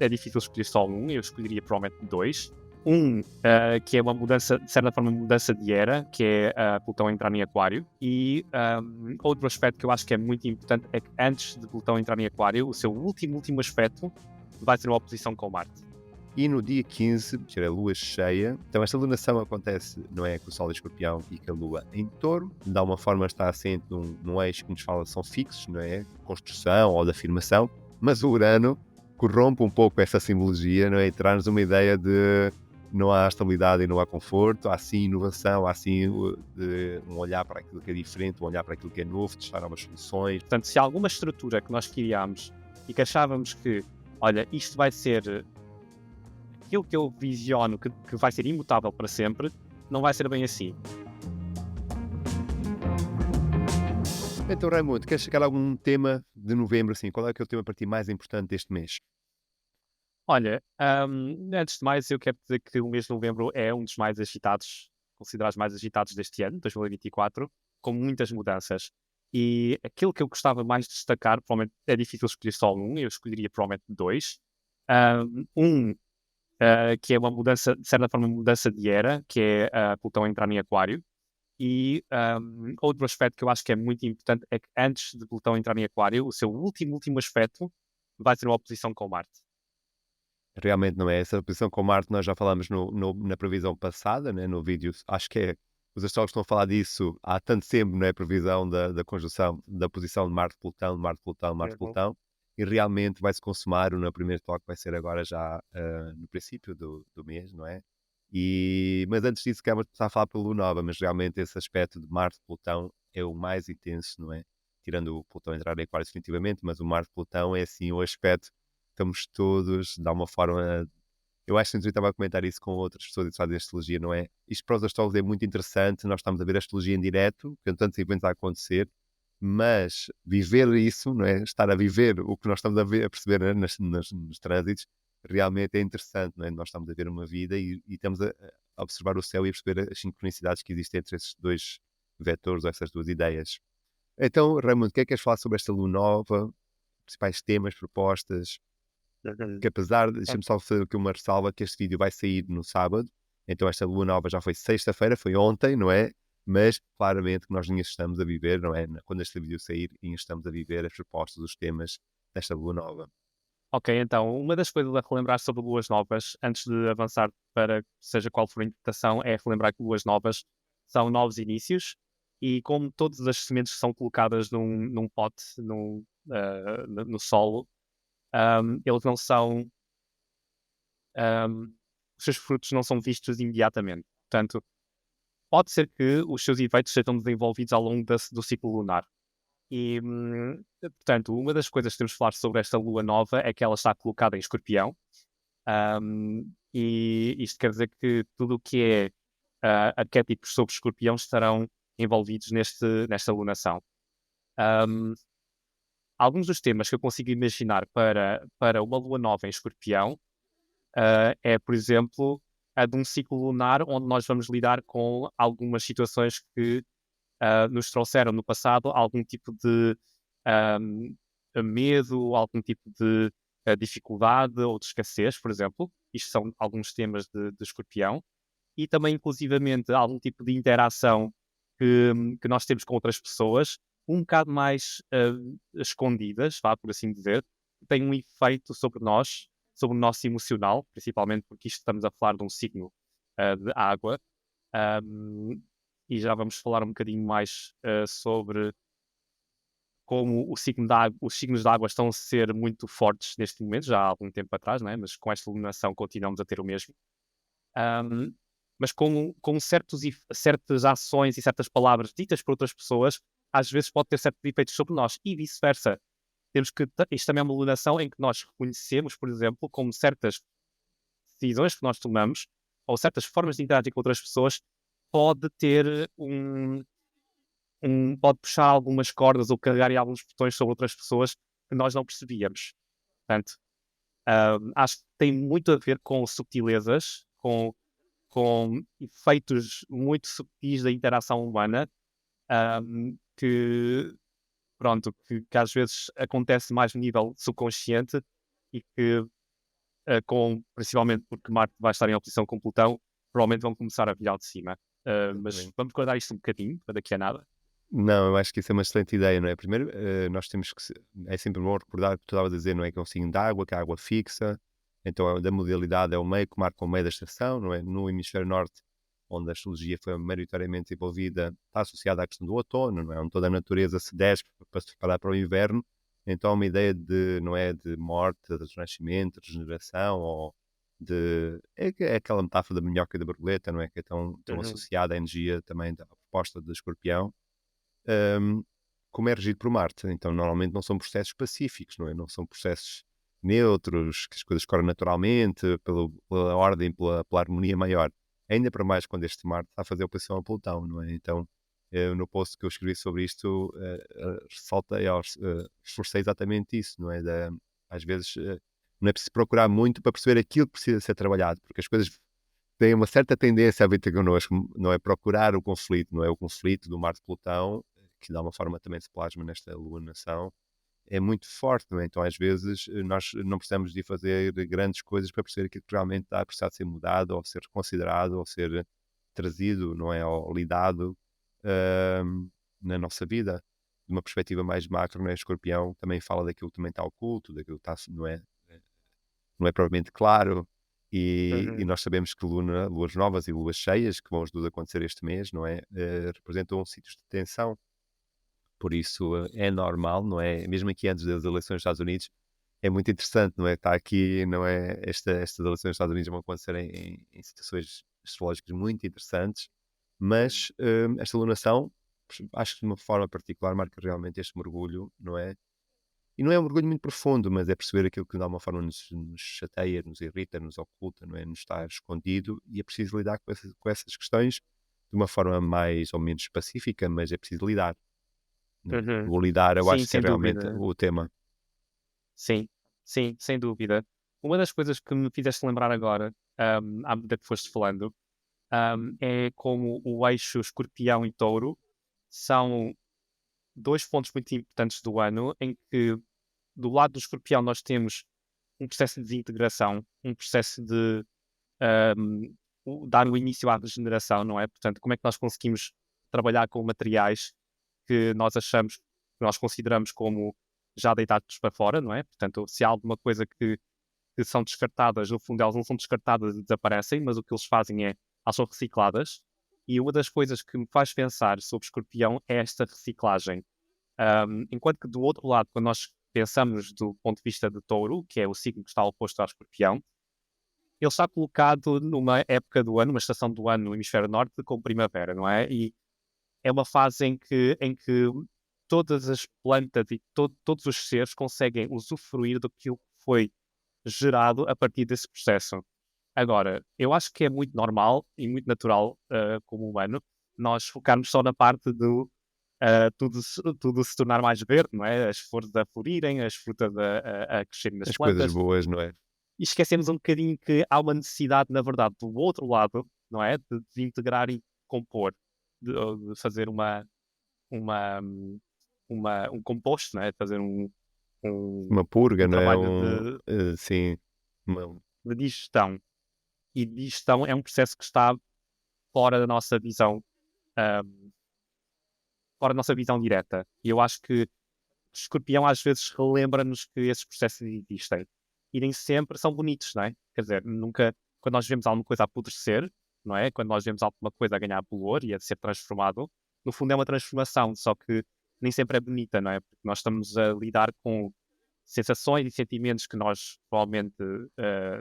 é difícil escolher só um, eu escolheria provavelmente dois. Que é uma mudança, de certa forma, mudança de era, que é Plutão entrar em Aquário. E outro aspecto que eu acho que é muito importante é que antes de Plutão entrar em Aquário, o seu último aspecto vai ser uma oposição com Marte. E no dia 15, que é a lua cheia, então esta lunação acontece, não é, com o Sol em Escorpião e com a lua em Touro, de alguma forma está assente num eixo que nos fala são fixos, não é, construção ou de afirmação, mas o Urano corrompe um pouco essa simbologia, não é, e traz-nos uma ideia de não há estabilidade e não há conforto, há sim inovação, há sim um olhar para aquilo que é diferente, um olhar para aquilo que é novo, testar novas soluções. Portanto, se há alguma estrutura que nós criámos e que achávamos que, olha, isto vai ser aquilo que eu visiono que vai ser imutável para sempre, não vai ser bem assim. Então, Raimundo, queres chegar a algum tema de novembro, assim? Qual é que é o tema para ti mais importante deste mês? Olha, antes de mais, eu quero dizer que o mês de novembro é um dos mais agitados, considerados mais agitados deste ano, 2024, com muitas mudanças. E aquilo que eu gostava mais de destacar, provavelmente é difícil escolher só um, eu escolheria provavelmente dois. Que é uma mudança, de certa forma, uma mudança de era, que é Plutão entrar em Aquário. E outro aspecto que eu acho que é muito importante é que antes de Plutão entrar em Aquário, o seu último aspecto vai ser uma oposição com Marte. Realmente não é essa a posição com Marte, nós já falamos na previsão passada, né, no vídeo, acho que é, os astrólogos estão a falar disso há tanto tempo, não é, a previsão da conjunção, da posição de Marte-Plutão, Marte-Plutão, Uhum. Marte-Plutão, e realmente vai-se consumar, o primeiro toque vai ser agora já no princípio do mês, não é? Mas antes disso, quero começar a falar pela Lua Nova, mas realmente esse aspecto de Marte-Plutão é o mais intenso, não é? Tirando o Plutão entrar em Aquário definitivamente, mas o Marte-Plutão é assim o aspecto, estamos todos, de alguma forma, eu acho que eu estava a comentar isso com outras pessoas que fazem astrologia, não é? Isto para os astrólogos é muito interessante, nós estamos a ver a astrologia em direto, com tantos eventos a acontecer, mas viver isso, não é? Estar a viver o que nós estamos a perceber, né? Nos trânsitos, realmente é interessante, não é? Nós estamos a ver uma vida e estamos a observar o céu e a perceber as sincronicidades que existem entre esses dois vetores, ou essas duas ideias. Então, Raimundo, o que é que queres falar sobre esta lua nova? Principais temas, propostas? Que apesar de, deixa-me só fazer aqui uma ressalva, que este vídeo vai sair no sábado, então esta lua nova já foi sexta-feira, foi ontem, não é? Mas claramente que nós ainda estamos a viver, não é? Quando este vídeo sair, ainda estamos a viver as propostas, os temas desta lua nova. Ok, então, uma das coisas a relembrar sobre luas novas, antes de avançar para seja qual for a interpretação, é relembrar que luas novas são novos inícios e como todas as sementes são colocadas num pote, no solo, eles não são, os seus frutos não são vistos imediatamente. Portanto, pode ser que os seus efeitos sejam desenvolvidos ao longo do ciclo lunar. E, portanto, uma das coisas que temos de falar sobre esta lua nova é que ela está colocada em Escorpião. E isto quer dizer que tudo o que é arquétipos sobre Escorpião estarão envolvidos nesta lunação. Um, Alguns dos temas que eu consigo imaginar para uma lua nova em Escorpião é, por exemplo, a de um ciclo lunar onde nós vamos lidar com algumas situações que nos trouxeram no passado algum tipo de um, medo, algum tipo de dificuldade ou de escassez, por exemplo. Isto são alguns temas de Escorpião. E também, inclusivamente, algum tipo de interação que nós temos com outras pessoas, um bocado mais escondidas, vá por assim dizer, que tem um efeito sobre nós, sobre o nosso emocional, principalmente porque isto estamos a falar de um signo de água. Um, e já vamos falar um bocadinho mais sobre como os signos de água estão a ser muito fortes neste momento, já há algum tempo atrás, né? Mas com esta iluminação continuamos a ter o mesmo. Um, mas com certas ações e certas palavras ditas por outras pessoas, às vezes pode ter certos efeitos sobre nós e vice-versa. Isto também é uma alunação em que nós reconhecemos, por exemplo, como certas decisões que nós tomamos ou certas formas de interagir com outras pessoas pode ter pode puxar algumas cordas ou carregar em alguns botões sobre outras pessoas que nós não percebíamos. Portanto, acho que tem muito a ver com subtilezas, com efeitos muito subtis da interação humana, que, pronto, que às vezes acontece mais no nível subconsciente e que principalmente porque Marte vai estar em oposição com Plutão, provavelmente vão começar a virar de cima. Mas Exatamente. vamos guardar isto um bocadinho, para daqui a nada. Não, eu acho que isso é uma excelente ideia, não é? Primeiro, nós temos que. É sempre bom recordar o que tu estavas a dizer, não é? Que é um signo de água, que a água fixa, então da modalidade é o meio que marca o meio da estação, não é? No hemisfério norte, onde a astrologia foi maioritariamente envolvida, está associada à questão do outono, não é? Onde toda a natureza se despe para se preparar para o inverno, então uma ideia de, não é? De morte, de renascimento, de regeneração, ou de. É aquela metáfora da minhoca e da borboleta, não é? Que é tão Uhum. associada à energia também da proposta de Escorpião. hum, Como é regido por Marte. Então, normalmente não são processos pacíficos, não é? Não são processos neutros, que as coisas correm naturalmente, pela ordem, pela harmonia maior. Ainda para mais quando este Marte está a fazer oposição a Plutão, não é? Então, no post que eu escrevi sobre isto, reforcei exatamente isso, não é? Às vezes, não é preciso procurar muito para perceber aquilo que precisa ser trabalhado, porque as coisas têm uma certa tendência a vir ter connosco, não é procurar o conflito, não é o conflito do Marte-Plutão, que de alguma forma também se plasma nesta alunação, é muito forte, não é? Então às vezes nós não precisamos de fazer grandes coisas para perceber aquilo que realmente está a precisar de ser mudado, ou ser reconsiderado, ou ser trazido, não é? Ou lidado na nossa vida. De uma perspectiva mais macro, não é? Escorpião também fala daquilo que também está oculto, daquilo que está, não é propriamente claro, e Uhum. nós sabemos que luas novas e luas cheias, que vão as duas acontecer este mês, não é? Representam sítios de tensão, por isso é normal, não é? Mesmo aqui antes das eleições dos Estados Unidos, é muito interessante, não é? Está aqui, não é? Estas eleições dos Estados Unidos vão acontecer em situações astrológicas muito interessantes, mas esta lunação, acho que de uma forma particular, marca realmente este mergulho, não é? E não é um mergulho muito profundo, mas é perceber aquilo que de alguma forma nos chateia, nos irrita, nos oculta, não é? Nos está escondido, e é preciso lidar com essas questões de uma forma mais ou menos pacífica, mas é preciso lidar, não é? Uhum. O lidar eu Sim, acho que é sem realmente dúvida. o tema. Sim, sim, sem dúvida. Uma das coisas que me fizeste lembrar agora, à medida que foste falando, é como o eixo Escorpião e Touro são dois pontos muito importantes do ano, em que do lado do Escorpião nós temos um processo de desintegração, um processo de ahm, dar o início à regeneração, não é? Portanto, como é que nós conseguimos trabalhar com materiais que nós achamos, que nós consideramos como já deitados para fora, não é? Portanto, se há alguma coisa que são descartadas, no fundo elas não são descartadas e desaparecem, mas o que eles fazem é, elas são recicladas. E uma das coisas que me faz pensar sobre Escorpião é esta reciclagem. Enquanto que do outro lado, quando nós pensamos do ponto de vista de Touro, que é o signo que está oposto ao Escorpião, ele está colocado numa época do ano, uma estação do ano no hemisfério norte, como primavera, não é? E é uma fase em que todas as plantas e todos os seres conseguem usufruir do que foi gerado a partir desse processo. Agora, eu acho que é muito normal e muito natural, como humano, nós focarmos só na parte do tudo se tornar mais verde, não é? As flores a florirem, as frutas a crescerem nas As coisas plantas, boas, não é? e esquecemos um bocadinho que há uma necessidade, na verdade, do outro lado, não é? De integrar e compor, de fazer uma, um composto, não é? Fazer um, Uma purga, um não é? trabalho de, Sim, uma, de digestão. E digestão é um processo que está fora da nossa visão, ahm, fora da nossa visão direta. E eu acho que Escorpião às vezes relembra-nos que esses processos existem. E nem sempre são bonitos, não é? Quer dizer, nunca, quando nós vemos alguma coisa a apodrecer, não é? Quando nós vemos alguma coisa a ganhar bolor e a ser transformado, no fundo é uma transformação, só que nem sempre é bonita, não é? Porque nós estamos a lidar com sensações e sentimentos que nós provavelmente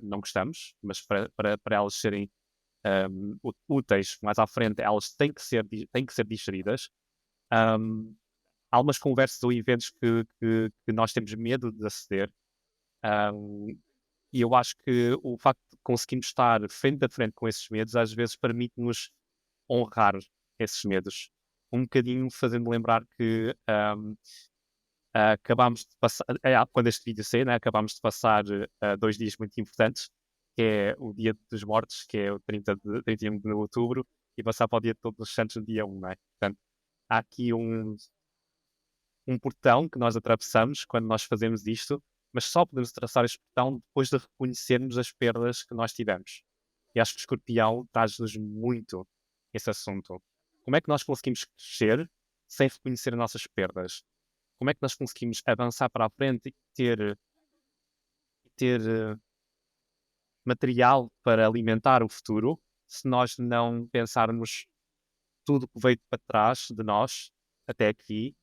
não gostamos, mas para elas serem úteis mais à frente, elas têm que ser digeridas. Um, Algumas conversas ou eventos que nós temos medo de aceder. Um, e eu acho que o facto de conseguirmos estar frente a frente com esses medos, às vezes permite-nos honrar esses medos. Um bocadinho fazendo lembrar que acabámos de passar, quando este vídeo sair, né, acabámos de passar 2 dias muito importantes, que é o Dia dos Mortos, que é o 31 de outubro, e passar para o Dia de Todos os Santos no dia 1, né? Portanto, há aqui um portão que nós atravessamos quando nós fazemos isto, mas só podemos traçar este botão depois de reconhecermos as perdas que nós tivemos. E acho que o escorpião traz-nos muito esse assunto. Como é que nós conseguimos crescer sem reconhecer as nossas perdas? Como é que nós conseguimos avançar para a frente e ter material para alimentar o futuro se nós não pensarmos tudo que veio para trás de nós até aqui,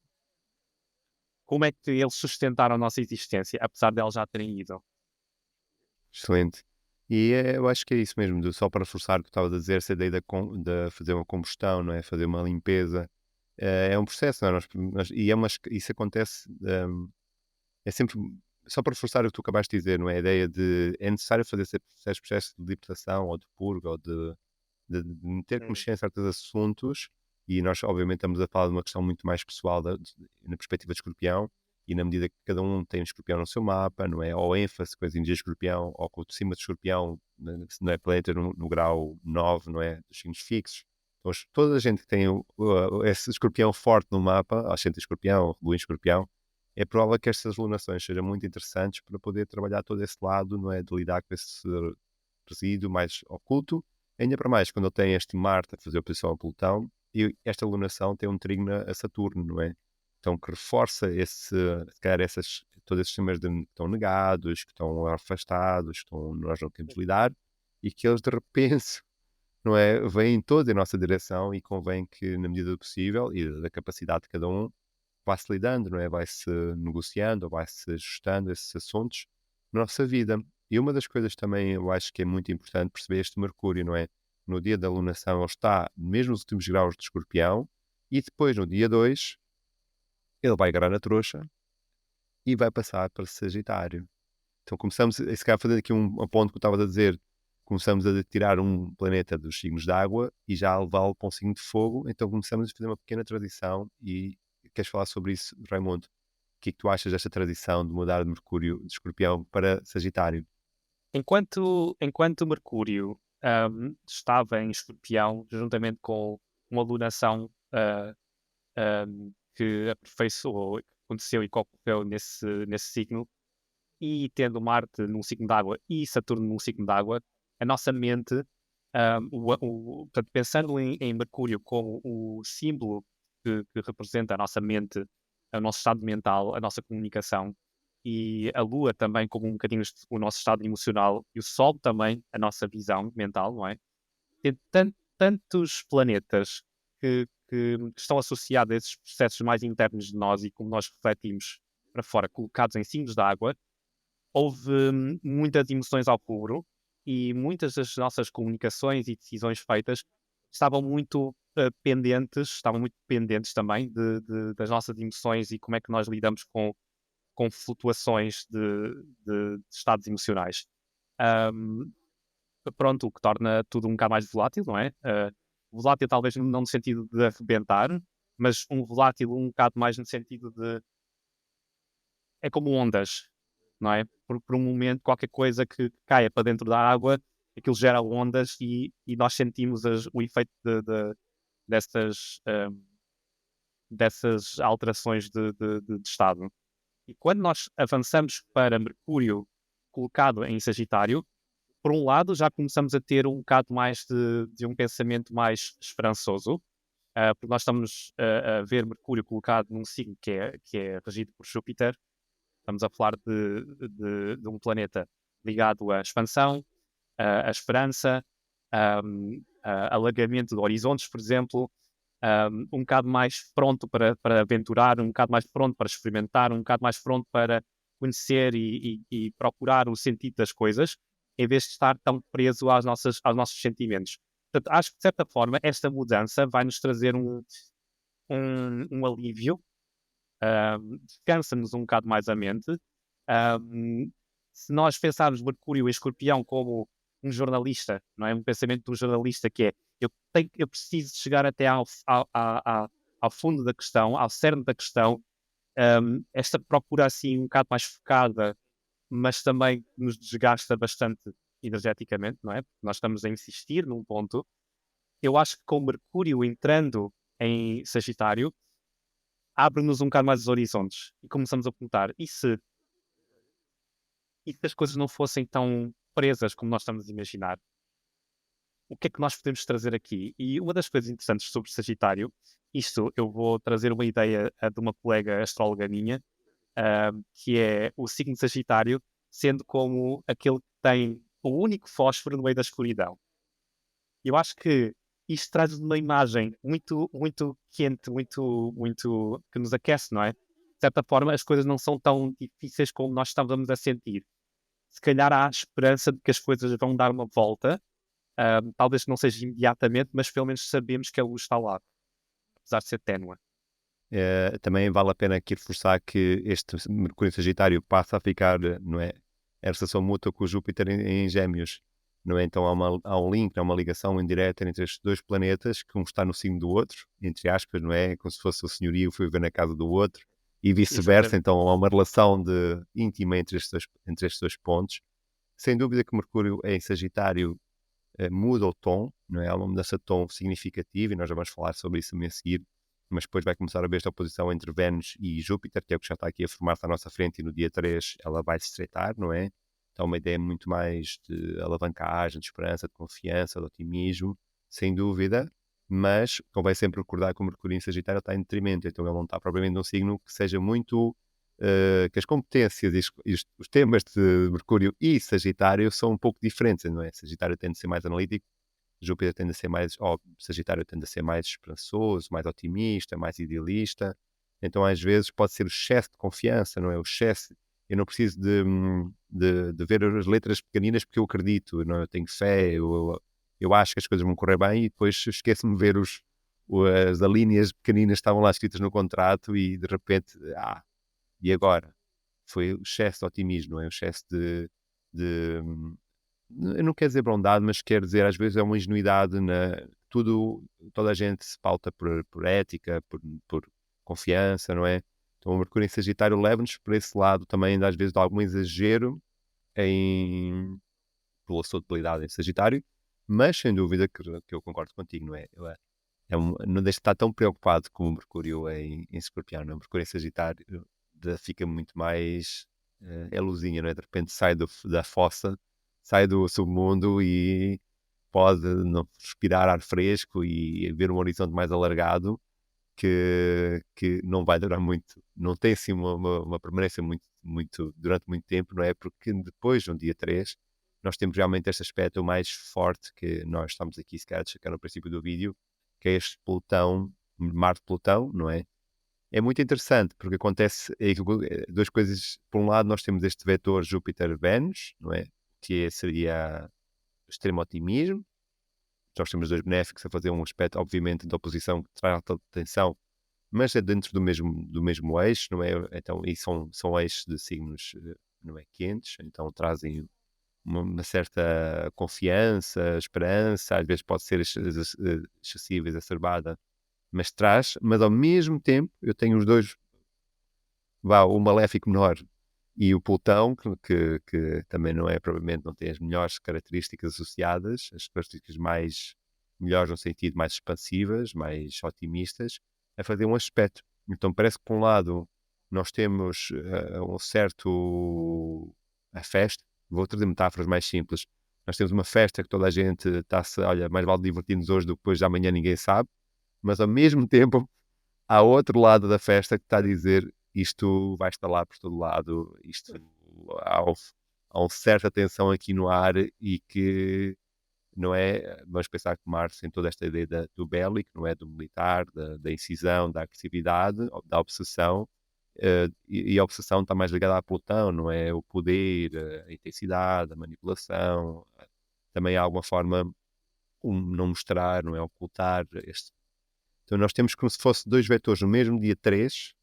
como é que eles sustentaram a nossa existência, apesar de eles já terem ido? Excelente. E eu acho que é isso mesmo, só para reforçar o que estavas a dizer, essa ideia de fazer uma combustão, não é? Fazer uma limpeza, é um processo, não é? Isso acontece, é sempre, só para reforçar o que tu acabaste de dizer, não é? A ideia de, é necessário fazer esse processo de libertação, ou de purga, ou de ter que Hum, mexer em certos assuntos, e nós obviamente estamos a falar de uma questão muito mais pessoal na perspectiva de escorpião, e na medida que cada um tem um escorpião no seu mapa, não é? Ou ênfase com as energias de escorpião, ou com o cima de escorpião, se não é planeta no grau 9, não é? Dos signos fixos. Então, toda a gente que tem esse escorpião forte no mapa, ascendente escorpião, lua em escorpião, é provável que estas lunações sejam muito interessantes para poder trabalhar todo esse lado, não é? De lidar com esse resíduo mais oculto. Ainda para mais, quando ele tem este Marte a fazer oposição a Plutão, e esta lunação tem um trígono a Saturno, não é? Então, que reforça se calhar todos esses temas que estão negados, que estão afastados, que nós não queremos lidar, e que eles de repente, não é? Vêm todos em nossa direção, e convém que, na medida do possível e da capacidade de cada um, vá-se lidando, não é? Vai-se negociando, ou vai-se ajustando esses assuntos na nossa vida. E uma das coisas também eu acho que é muito importante perceber este Mercúrio, não é? No dia da alunação ele está mesmo nos últimos graus de Escorpião, e depois no dia 2 ele vai agarrar na trouxa e vai passar para Sagitário. Então começamos, se calhar fazendo aqui um ponto que eu estava a dizer, começamos a tirar um planeta dos signos de água e já a levá-lo para um signo de fogo, então começamos a fazer uma pequena transição. E queres falar sobre isso, Raimundo? O que é que tu achas desta tradição de mudar de Mercúrio de Escorpião para Sagitário? Enquanto Mercúrio estava em Escorpião, juntamente com uma lunação que aperfeiçoou, que aconteceu e que ocorreu nesse signo, e tendo Marte num signo de água e Saturno num signo de água, a nossa mente, portanto, pensando em Mercúrio como o símbolo que representa a nossa mente, o nosso estado mental, a nossa comunicação, e a Lua também como um bocadinho o nosso estado emocional, e o Sol também a nossa visão mental, não é? Tem tantos planetas que estão associados a esses processos mais internos de nós e como nós refletimos para fora, colocados em signos de água, houve muitas emoções ao rubro e muitas das nossas comunicações e decisões feitas estavam muito pendentes também das nossas emoções e como é que nós lidamos com flutuações de estados emocionais. Ahm, Pronto, o que torna tudo um bocado mais volátil, não é? Volátil talvez não no sentido de arrebentar, mas um volátil um bocado mais no sentido de é como ondas, não é? Por um momento, qualquer coisa que caia para dentro da água, aquilo gera ondas e nós sentimos o efeito dessas, dessas alterações de estado. E quando nós avançamos para Mercúrio colocado em Sagitário, por um lado, já começamos a ter um bocado mais de um pensamento mais esperançoso, porque nós estamos a ver Mercúrio colocado num signo que é regido por Júpiter. Estamos a falar de um planeta ligado à expansão, à esperança, alargamento de horizontes, por exemplo, um bocado mais pronto para aventurar, um bocado mais pronto para experimentar, um bocado mais pronto para conhecer e procurar o sentido das coisas, em vez de estar tão preso aos nossos sentimentos. Portanto, acho que, de certa forma, esta mudança vai nos trazer um alívio, descansa-nos um bocado mais a mente. Um, Se nós pensarmos Mercúrio e Escorpião como um jornalista, não é? Um pensamento de um jornalista que é eu preciso de chegar até ao fundo da questão, ao cerne da questão, esta procura assim um bocado mais focada, mas também nos desgasta bastante energeticamente, não é? Porque nós estamos a insistir num ponto. Eu acho que com Mercúrio entrando em Sagitário, abre-nos um bocado mais os horizontes e começamos a perguntar: e se? e se as coisas não fossem tão presas como nós estamos a imaginar, o que é que nós podemos trazer aqui? E uma das coisas interessantes sobre Sagitário, isto eu vou trazer uma ideia de uma colega astróloga minha, que é o signo Sagitário, sendo como aquele que tem o único fósforo no meio da escuridão. Eu acho que isto traz uma imagem muito, muito quente, muito que nos aquece, não é? De certa forma, as coisas não são tão difíceis como nós estávamos a sentir. Se calhar há esperança de que as coisas vão dar uma volta, talvez não seja imediatamente, mas pelo menos sabemos que a luz está lá, apesar de ser ténue. Também vale a pena aqui reforçar que este Mercúrio Sagitário passa a ficar, não é? A relação mútua com o Júpiter em Gêmeos, não é? Então há um link, há uma ligação indireta entre estes dois planetas, que um está no signo do outro, entre aspas, não é? Como se fosse o senhorio foi ver na casa do outro, e vice-versa. Exatamente. Então há uma relação íntima entre estes dois pontos. Sem dúvida que Mercúrio em Sagitário muda o tom, não é? Há uma mudança de tom significativa, e nós já vamos falar sobre isso também a seguir, mas depois vai começar a ver esta oposição entre Vênus e Júpiter, que é o que já está aqui a formar-se à nossa frente, e no dia 3 ela vai se estreitar, não é? Então uma ideia muito mais de alavancagem, de esperança, de confiança, de otimismo, sem dúvida, mas convém sempre recordar que o Mercúrio em Sagitário está em detrimento, então ele não está propriamente num signo que seja muito... que as competências e os temas de Mercúrio e Sagitário são um pouco diferentes, não é? Sagitário tende a ser mais analítico, Júpiter tende a ser mais, Sagitário tende a ser mais esperançoso, mais otimista, mais idealista. Então, às vezes, pode ser o excesso de confiança, não é? O excesso. Eu não preciso de ver as letras pequeninas porque eu acredito, não é? Eu tenho fé, eu acho que as coisas vão correr bem, e depois esqueço-me de ver as alíneas pequeninas que estavam lá escritas no contrato, e de repente, e agora? Foi o excesso de otimismo, não é? O excesso de eu não quero dizer bondade, mas quero dizer, às vezes é uma ingenuidade toda a gente se pauta por ética, por confiança, não é? Então o Mercúrio em Sagitário leva-nos por esse lado também, às vezes, de algum exagero pela sua debilidade em Sagitário, mas sem dúvida que eu concordo contigo, não é? Não deixa de estar tão preocupado com o Mercúrio em Escorpião, não é? O Mercúrio em Sagitário fica muito mais é luzinha, não é? De repente sai da fossa, sai do submundo e pode não, respirar ar fresco e ver um horizonte mais alargado, que não vai durar muito, não tem assim uma permanência durante muito tempo, não é? Porque depois, no dia 3 nós temos realmente este aspecto mais forte que nós estamos aqui, se calhar, a destacar no princípio do vídeo, que é este Plutão, Marte-Plutão, não é? É muito interessante, porque acontece duas coisas. Por um lado, nós temos este vetor Júpiter-Vênus, não é? Seria extremo otimismo. Nós temos dois benéficos a fazer um aspecto, obviamente, de oposição que traz alta tensão, mas é dentro do mesmo eixo, não é? Então, e são eixos de signos, não é, quentes, então trazem uma certa confiança, esperança, às vezes pode ser excessiva, exacerbada, mas ao mesmo tempo eu tenho os dois, o maléfico menor e o Plutão, que também não é, provavelmente não tem as melhores características associadas, as características mais melhores no sentido mais expansivas, mais otimistas, a fazer um aspecto. Então parece que por um lado nós temos um certo a festa, vou trazer metáforas mais simples, nós temos uma festa que toda a gente está-se, olha, mais vale divertir-nos hoje do que depois de amanhã ninguém sabe, mas ao mesmo tempo há outro lado da festa que está a dizer isto vai estar lá por todo lado, há, um- há uma certa tensão aqui no ar, e que não é, vamos pensar que Marte tem toda esta ideia do bélico, não é? Do militar, da incisão, da agressividade, da obsessão, e a obsessão está mais ligada a Plutão, não é? O poder, a intensidade, a manipulação, também há alguma forma não mostrar, não é? Ocultar este. Então nós temos como se fosse dois vetores no mesmo dia 3,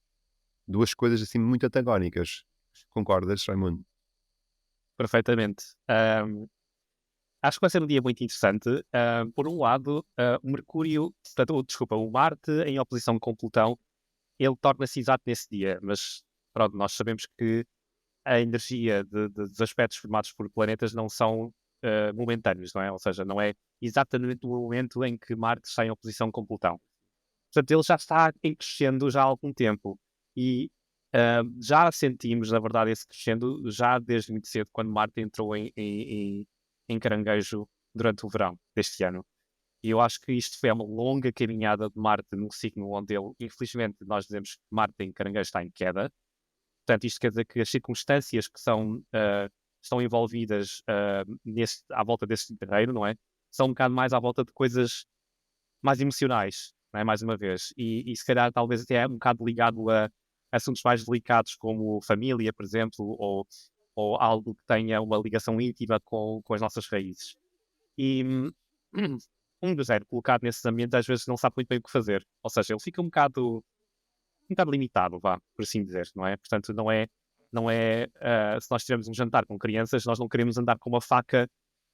duas coisas assim muito antagónicas. Concordas, Raimundo? Perfeitamente. Acho que vai ser um dia muito interessante. Por um lado, o Mercúrio, portanto, desculpa, o Marte em oposição com Plutão, ele torna-se exato nesse dia, mas pronto, nós sabemos que a energia dos aspectos formados por planetas não são momentâneos, não é? Ou seja, não é exatamente o momento em que Marte está em oposição com Plutão. Portanto, ele já está em crescendo já há algum tempo. E Já sentimos, na verdade, esse crescendo já desde muito cedo, quando Marte entrou em Caranguejo durante o verão deste ano. E eu acho que isto foi uma longa caminhada de Marte num signo onde ele, infelizmente, nós dizemos que Marte em Caranguejo está em queda. Portanto, isto quer dizer que as circunstâncias que estão envolvidas à volta deste terreiro, não é? São um bocado mais à volta de coisas mais emocionais, não é? Mais uma vez. E se calhar talvez até é um bocado ligado a assuntos mais delicados como família, por exemplo, ou algo que tenha uma ligação íntima com as nossas raízes. E um do zero colocado nesses ambientes às vezes não sabe muito bem o que fazer. Ou seja, ele fica um bocado limitado, vá, por assim dizer, não é? Portanto, se nós tivermos um jantar com crianças, nós não queremos andar com uma faca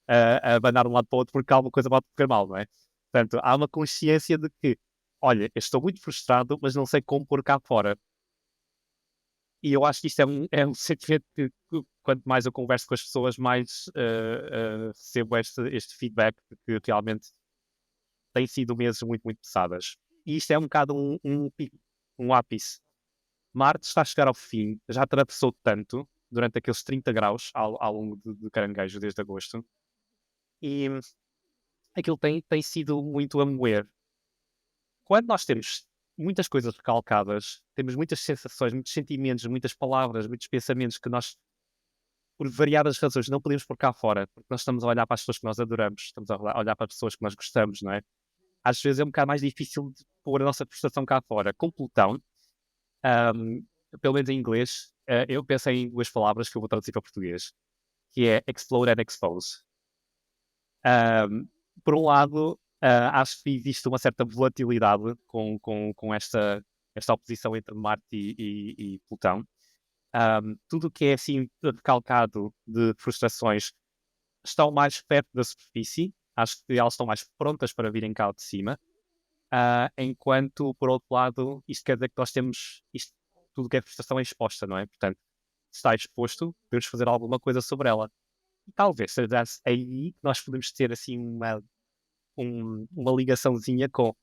a abanar de um lado para o outro porque alguma coisa pode correr mal, não é? Portanto, há uma consciência de que, olha, eu estou muito frustrado, mas não sei como pôr cá fora. E eu acho que isto é um sentimento que quanto mais eu converso com as pessoas, mais recebo este feedback de que realmente têm sido meses muito, muito pesadas. E isto é um bocado um ápice. Marte está a chegar ao fim, já atravessou tanto durante aqueles 30 graus ao longo de Caranguejo desde agosto, e aquilo tem sido muito a moer. Quando nós temos muitas coisas recalcadas, temos muitas sensações, muitos sentimentos, muitas palavras, muitos pensamentos que nós, por variadas razões, não podemos pôr cá fora, porque nós estamos a olhar para as pessoas que nós adoramos, estamos a olhar para as pessoas que nós gostamos, não é? Às vezes é um bocado mais difícil de pôr a nossa frustração cá fora. Com Plutão, um, pelo menos em inglês, eu pensei em duas palavras que eu vou traduzir para português, que é explode and expose. Por um lado, acho que existe uma certa volatilidade com esta oposição entre Marte e Plutão. Tudo o que é assim recalcado de frustrações estão mais perto da superfície. Acho que elas estão mais prontas para virem cá de cima. Enquanto, por outro lado, isto quer dizer que nós temos isto, tudo que é frustração é exposta, não é? Portanto, se está exposto, podemos fazer alguma coisa sobre ela. E talvez seja aí que nós podemos ter assim uma ligaçãozinha com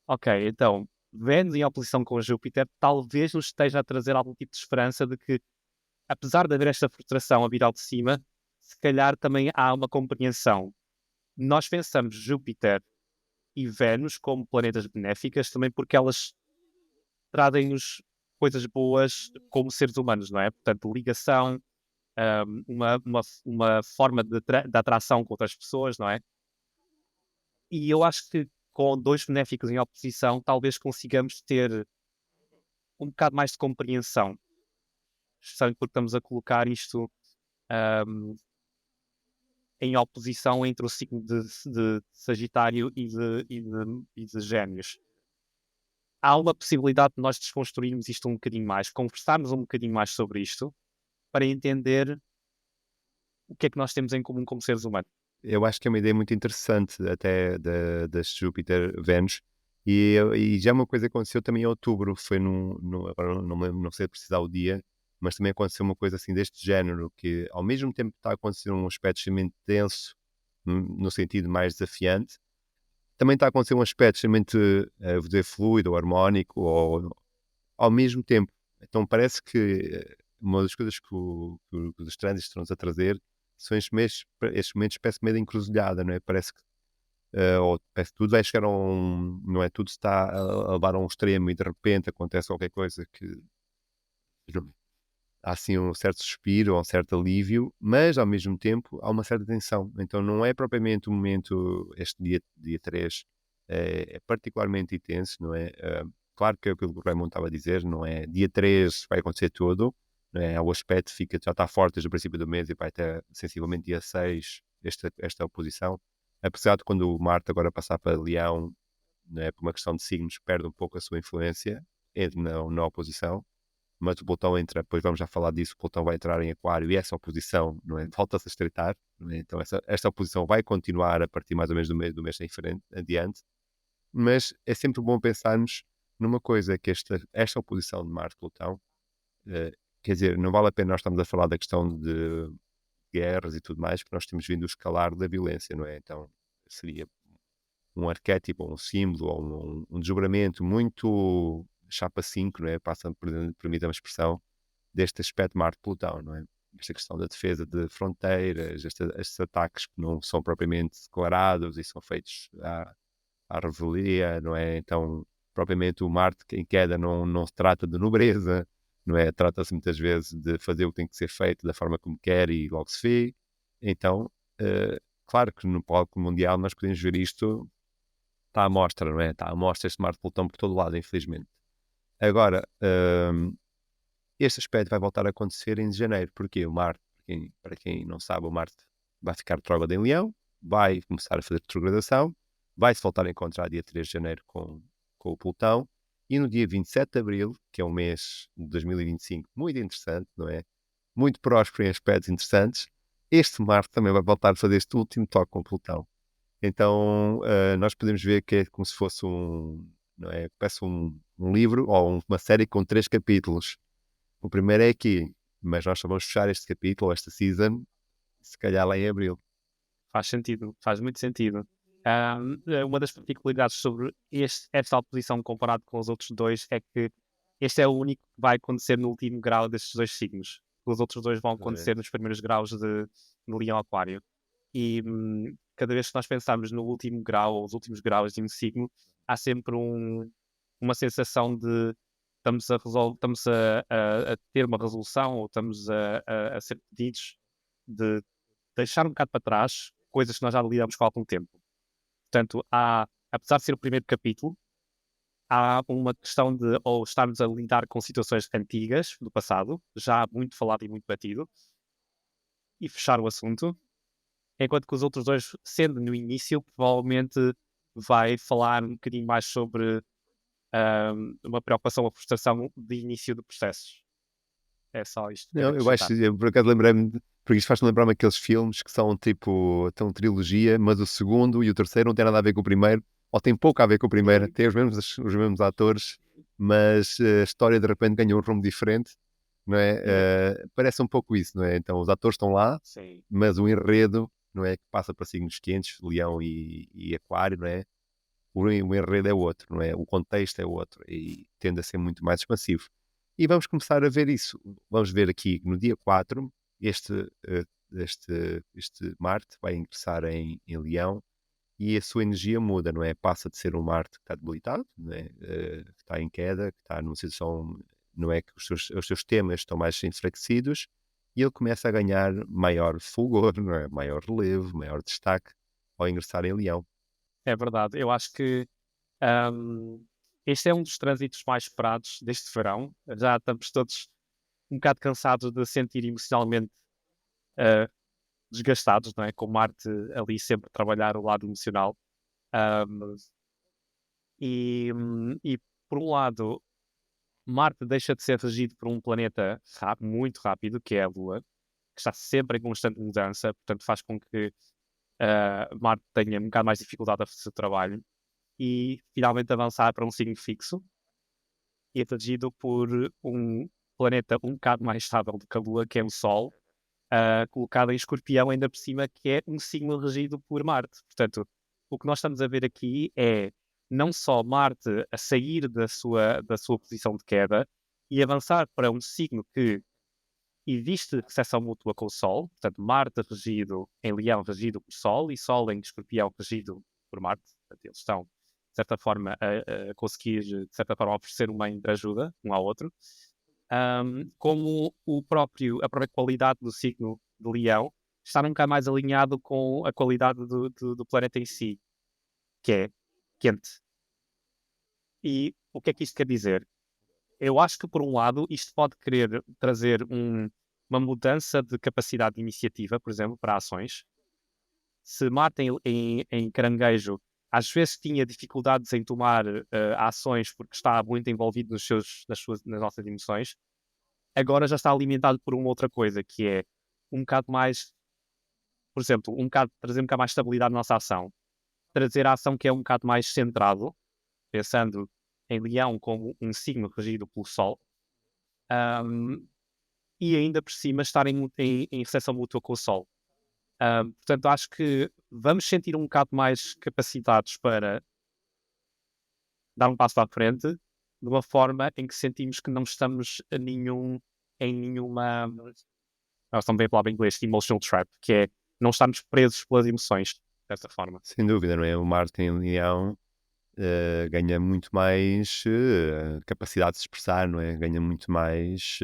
ok, então Vênus em oposição com Júpiter talvez nos esteja a trazer algum tipo de esperança de que, apesar de haver esta frustração a vir ao de cima, se calhar também há uma compreensão. Nós pensamos Júpiter e Vênus como planetas benéficas também porque elas trazem-nos coisas boas como seres humanos, não é? Portanto, ligação, uma forma de atração com outras pessoas, não é? E eu acho que com dois benéficos em oposição, talvez consigamos ter um bocado mais de compreensão, justamente porque estamos a colocar isto um, em oposição entre o signo de Sagitário e de Gêmeos. Há uma possibilidade de nós desconstruirmos isto um bocadinho mais, conversarmos um bocadinho mais sobre isto, para entender o que é que nós temos em comum como seres humanos. Eu acho que é uma ideia muito interessante até das Júpiter-Vênus e já uma coisa que aconteceu também em outubro, foi agora não sei precisar o dia, mas também aconteceu uma coisa assim deste género, que ao mesmo tempo que está a acontecer um aspecto extremamente tenso, no sentido mais desafiante, também está a acontecer um aspecto extremamente, vou dizer, fluido ou harmónico, ou ao mesmo tempo. Então parece que uma das coisas que os trânsitos estão-nos a trazer são estes momentos parece meio de encruzilhada, não é? Parece que, ou parece que tudo vai chegar a não é? Tudo está a levar a um extremo e de repente acontece qualquer coisa que há assim um certo suspiro, um certo alívio, mas ao mesmo tempo há uma certa tensão. Então não é propriamente um momento, este dia 3 é particularmente intenso, não é? Claro que é aquilo que o Raymond estava a dizer, não é? Dia 3 vai acontecer tudo, não é? O aspecto já está forte desde o princípio do mês e vai até sensivelmente dia 6 esta oposição. Apesar de quando o Marte agora passar para Leão, não é? Por uma questão de signos, perde um pouco a sua influência na oposição, mas o Plutão entra, depois vamos já falar disso, o Plutão vai entrar em Aquário e essa oposição, não é? Volta-se a estreitar, não é? Então esta oposição vai continuar a partir mais ou menos do mês em frente, adiante, mas é sempre bom pensarmos numa coisa, que esta oposição de Marte-Plutão, quer dizer, não vale a pena nós estamos a falar da questão de guerras e tudo mais, porque nós temos vindo a escalar da violência, não é? Então seria um arquétipo, um símbolo, ou um desdobramento muito chapa 5, não é? Passa, permita-me a expressão, deste aspecto Marte-Plutão, não é? Esta questão da defesa de fronteiras, estes ataques que não são propriamente declarados e são feitos à revelia, não é? Então, propriamente o Marte em queda não se trata de nobreza, não é? Trata-se muitas vezes de fazer o que tem que ser feito da forma como quer e logo se vê. Então, claro que no palco mundial nós podemos ver isto, está à mostra, não é? Está à mostra este Marte-Plutão por todo lado, infelizmente. Agora, este aspecto vai voltar a acontecer em janeiro, porque o Marte, para quem não sabe, o Marte vai ficar retrógrado em Leão, vai começar a fazer retrogradação, vai-se voltar a encontrar dia 3 de janeiro com o Plutão, e no dia 27 de abril, que é um mês de 2025 muito interessante, não é? Muito próspero em aspectos interessantes, este Marte também vai voltar a fazer este último toque com o Plutão. Então, nós podemos ver que é como se fosse não é? Parece um livro ou uma série com 3 capítulos. O primeiro é aqui, mas nós só vamos fechar este capítulo, esta season, se calhar lá em abril. Faz sentido, faz muito sentido. Uma das particularidades sobre esta oposição comparado com os outros dois é que este é o único que vai acontecer no último grau destes dois signos. Os outros dois vão acontecer Exatamente. nos primeiros graus de Leão Aquário. E cada vez que nós pensamos no último grau ou os últimos graus de um signo, há sempre uma sensação de estamos a ter uma resolução ou estamos a ser pedidos de deixar um bocado para trás coisas que nós já lidamos com há algum tempo. Portanto, apesar de ser o primeiro capítulo, há uma questão de ou estarmos a lidar com situações antigas do passado, já muito falado e muito batido, e fechar o assunto, enquanto que os outros dois, sendo no início, provavelmente vai falar um bocadinho mais sobre uma preocupação ou frustração de início de processos. É só isto que quero Não, eu acho, acrescentar. eu por acaso lembrei-me, porque isto faz-me lembrar-me aqueles filmes que são tipo, tão trilogia, mas o segundo e o terceiro não têm nada a ver com o primeiro, ou tem pouco a ver com o primeiro, têm os mesmos atores, mas a história de repente ganhou um rumo diferente, não é? Parece um pouco isso, não é? Então os atores estão lá, Sim. mas o enredo, não é? Que passa para signos quentes, Leão e Aquário, não é? O enredo é outro, não é? O contexto é outro e tende a ser muito mais expansivo. E vamos começar a ver isso. Vamos ver aqui no dia 4, este Marte vai ingressar em Leão e a sua energia muda, não é? Passa de ser um Marte que está debilitado, não é? Que está em queda, que está numa situação, não é? Que os seus temas estão mais enfraquecidos e ele começa a ganhar maior fulgor, não é? Maior relevo, maior destaque ao ingressar em Leão. É verdade. Eu acho que este é um dos trânsitos mais esperados deste verão. Já estamos todos um bocado cansados de sentir emocionalmente ah, desgastados, não é? Com Marte ali sempre a trabalhar o lado emocional. Ahm, e por um lado, Marte deixa de ser regido por um planeta muito rápido, que é a Lua, que está sempre em constante mudança, portanto faz com que Marte tenha um bocado mais dificuldade a fazer o seu trabalho e finalmente avançar para um signo fixo e é regido por um planeta um bocado mais estável do que a Lua, que é o Sol, colocado em Escorpião ainda por cima, que é um signo regido por Marte. Portanto, o que nós estamos a ver aqui é não só Marte a sair da sua posição de queda e avançar para um signo que existe recessão mútua com o Sol, portanto, Marte regido em Leão, regido por Sol, e Sol em Escorpião, regido por Marte. Portanto, eles estão, de certa forma, a conseguir, de certa forma, oferecer uma ajuda um ao outro. Como a própria qualidade do signo de Leão está um bocado mais alinhado com a qualidade do planeta em si, que é quente. E o que é que isto quer dizer? Eu acho que, por um lado, isto pode querer trazer uma mudança de capacidade de iniciativa, por exemplo, para ações. Se Marte em Caranguejo às vezes tinha dificuldades em tomar ações porque está muito envolvido nas nossas emoções, agora já está alimentado por uma outra coisa, que é um bocado mais, por exemplo, trazer um bocado mais estabilidade na nossa ação. Trazer a ação que é um bocado mais centrado, pensando em Leão como um signo regido pelo Sol, um, e ainda por cima estar em recepção mútua com o Sol. Portanto, acho que vamos sentir um bocado mais capacitados para dar um passo à frente, de uma forma em que sentimos que não estamos em nenhuma, nós estamos bem a falar em inglês, emotional trap, que é não estarmos presos pelas emoções, dessa forma. Sem dúvida, não é? O Marte em Leão ganha muito mais capacidade de se expressar, não é? Ganha muito mais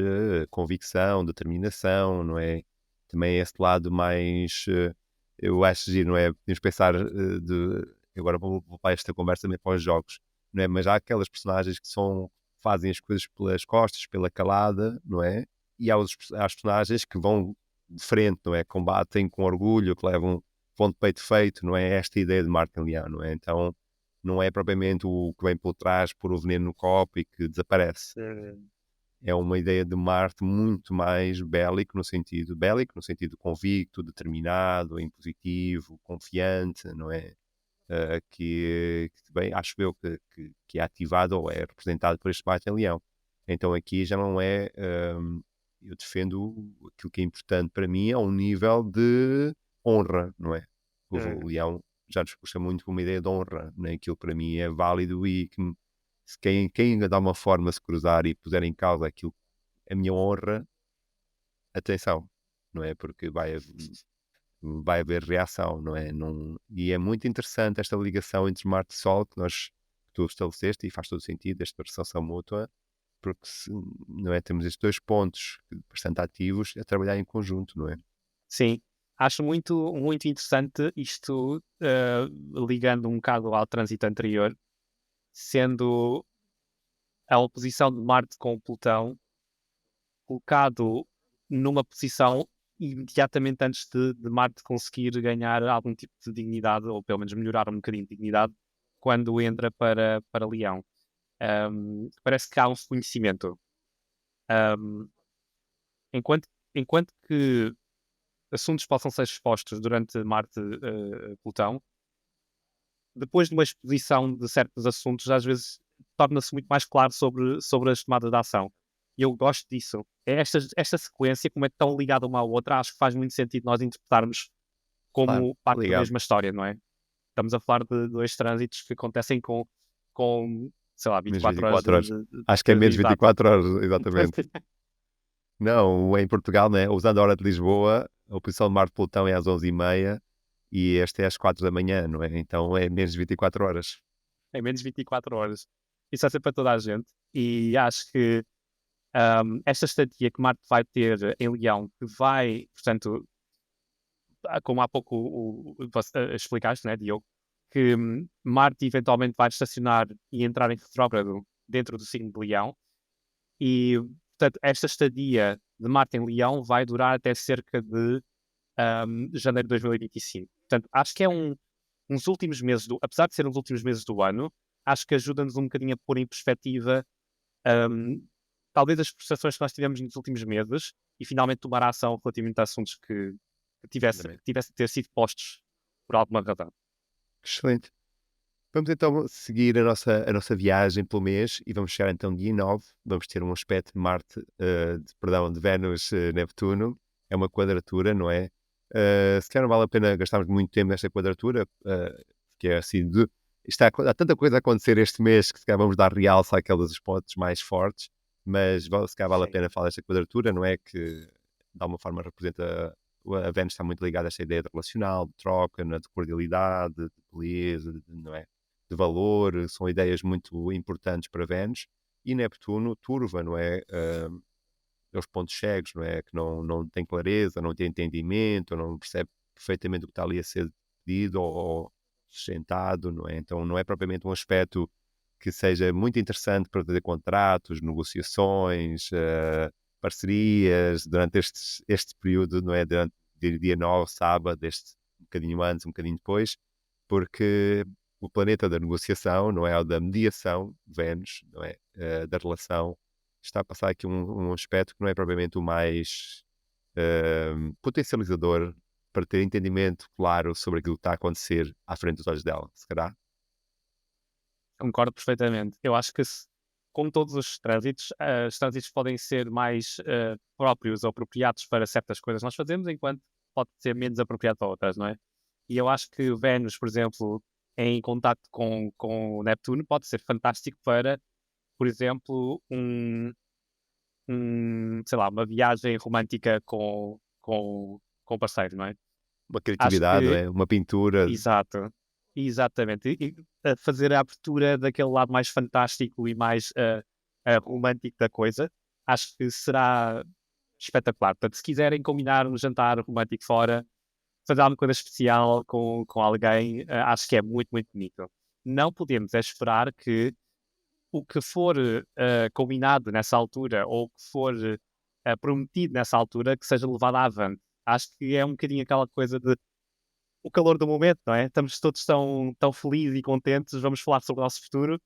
convicção, determinação, não é? Também esse lado mais, eu acho giro, não é? Podemos pensar agora vou para esta conversa também para os jogos, não é? Mas há aquelas personagens que fazem as coisas pelas costas, pela calada, não é? E há as personagens que vão de frente, não é? Combatem com orgulho, que vão de peito feito, não é? Esta ideia de Martin Leão, não é? Então, não é propriamente o que vem por trás por o veneno no copo e que desaparece. É uma ideia de Marte muito mais bélico no sentido convicto, determinado, impositivo, confiante, não é? Que bem, acho eu que é ativado ou é representado por este Marte-Leão. Então aqui já não é, eu defendo aquilo que é importante para mim, é um nível de honra, não é? O Leão já nos puxa muito com uma ideia de honra, né? Aquilo para mim é válido e que se quem ainda dá uma forma a se cruzar e puser em causa aquilo, a minha honra, atenção, não é? Porque vai haver reação, não é? Não, e é muito interessante esta ligação entre Marte e Sol que tu estabeleceste e faz todo sentido, esta percepção mútua, porque não é? Temos estes dois pontos bastante ativos a trabalhar em conjunto, não é? Sim, acho muito, muito interessante isto, ligando um bocado ao trânsito anterior, sendo a oposição de Marte com Plutão colocado numa posição imediatamente antes de Marte conseguir ganhar algum tipo de dignidade, ou pelo menos melhorar um bocadinho de dignidade, quando entra para Leão. Parece que há um reconhecimento. Um, enquanto que assuntos possam ser expostos durante Marte-Plutão, depois de uma exposição de certos assuntos, às vezes torna-se muito mais claro sobre as tomadas de ação. E eu gosto disso. É esta sequência, como é tão ligada uma à outra, acho que faz muito sentido nós interpretarmos Claro, como parte da ligado. mesma história, não é? Estamos a falar de dois trânsitos que acontecem com sei lá, Menos 24 horas 24 horas. Acho que é menos exato. 24 horas, exatamente. Não, em Portugal, né? Usando a hora de Lisboa, a oposição de Marte Plutão é às 11h30 e este é às 4 da manhã, não é? Então é menos de 24 horas. Em menos de 24 horas. Isso vai ser para toda a gente. E acho que esta estadia que Marte vai ter em Leão, que vai, portanto, como há pouco explicaste, né, Diogo, que Marte eventualmente vai estacionar e entrar em retrógrado dentro do signo de Leão, e, portanto, esta estadia de Marte em Leão vai durar até cerca de janeiro de 2025. Portanto, acho que é uns últimos meses, apesar de ser uns últimos meses do ano, acho que ajuda-nos um bocadinho a pôr em perspectiva um, talvez as frustrações que nós tivemos nos últimos meses e finalmente tomar ação relativamente a assuntos que Exatamente. tivessem de ter sido postos por alguma razão. Excelente. Vamos então seguir a nossa viagem pelo mês e vamos chegar então dia 9. Vamos ter um aspecto de Marte, perdão, de Vênus, Neptuno. É uma quadratura, não é? Se calhar não vale a pena gastarmos muito tempo nesta quadratura, que é assim, há tanta coisa a acontecer este mês que se calhar vamos dar realce àqueles pontos mais fortes, mas se calhar vale a Sim. pena falar desta quadratura, não é? Que de alguma forma representa, a Vênus está muito ligada a esta ideia de relacional, de troca, de cordialidade, de beleza, não é? De valor, são ideias muito importantes para Vênus, e Neptuno turva, não é? Os pontos cegos, não é? Que não tem clareza, não tem entendimento, não percebe perfeitamente o que está ali a ser pedido ou sustentado, não é? Então não é propriamente um aspecto que seja muito interessante para fazer contratos, negociações, parcerias, durante este período, não é? Durante dia 9, sábado, um bocadinho antes, um bocadinho depois, porque o planeta da negociação, não é? Ou da mediação, Vênus, não é? Da relação, está a passar aqui um aspecto que não é propriamente o mais potencializador para ter entendimento claro sobre aquilo que está a acontecer à frente dos olhos dela, se calhar. Concordo perfeitamente. Eu acho que, como todos os trânsitos podem ser mais próprios ou apropriados para certas coisas que nós fazemos, enquanto pode ser menos apropriado para outras, não é? E eu acho que Vênus, por exemplo, em contacto com o Neptuno, pode ser fantástico para por exemplo, sei lá, uma viagem romântica com o parceiro, não é? Uma Acho criatividade, não que é? Uma pintura. exato, exatamente. A fazer a abertura daquele lado mais fantástico e mais romântico da coisa, acho que será espetacular. Portanto, se quiserem combinar um jantar romântico fora, fazer alguma coisa especial com alguém, acho que é muito, muito bonito. Não podemos é esperar que o que for combinado nessa altura ou o que for prometido nessa altura que seja levado avante. Acho que é um bocadinho aquela coisa de o calor do momento, não é? Estamos todos tão felizes e contentes, vamos falar sobre o nosso futuro,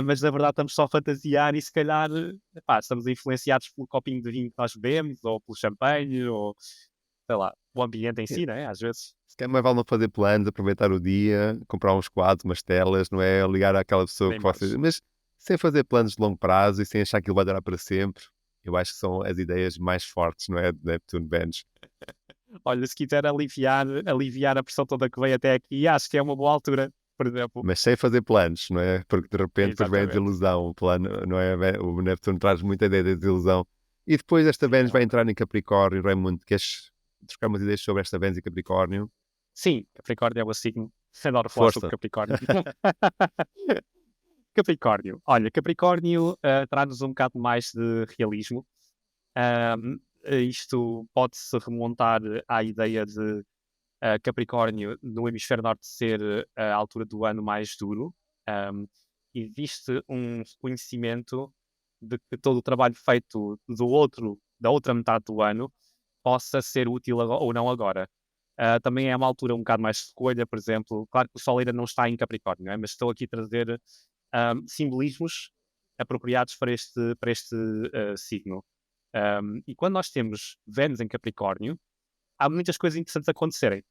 mas na verdade estamos só a fantasiar e se calhar epá, estamos influenciados pelo copinho de vinho que nós bebemos, ou pelo champanhe, ou sei lá, o ambiente em É, si, não é? Às vezes, se calhar mais vale não fazer planos, aproveitar o dia, comprar uns quadros, umas telas, não é? Ligar àquela pessoa nem que vocês. mais. Mas sem fazer planos de longo prazo e sem achar que ele vai durar para sempre, eu acho que são as ideias mais fortes, não é? De Neptune Vênus. Olha, se quiser aliviar a pressão toda que veio até aqui, acho que é uma boa altura, por exemplo. Mas sem fazer planos, não é? Porque de repente depois vem a Exatamente. desilusão. O plano, não é? O Neptuno traz muita ideia de desilusão. E depois esta Vênus vai Exato. entrar em Capricórnio. Raimundo, queres trocar umas ideias sobre esta Vênus e Capricórnio? Sim, Capricórnio é o signo. Adoro falar sobre Força! Capricórnio. Capricórnio. Olha, Capricórnio traz-nos um bocado mais de realismo. Isto pode-se remontar à ideia de Capricórnio no hemisfério norte ser a altura do ano mais duro. Um, Existe um reconhecimento de que todo o trabalho feito da outra metade do ano possa ser útil ou não agora. Também é uma altura um bocado mais de escolha, por exemplo. Claro que o Sol ainda não está em Capricórnio, não é? Mas estou aqui a trazer simbolismos apropriados para este signo. E quando nós temos Vênus em Capricórnio, há muitas coisas interessantes a acontecerem.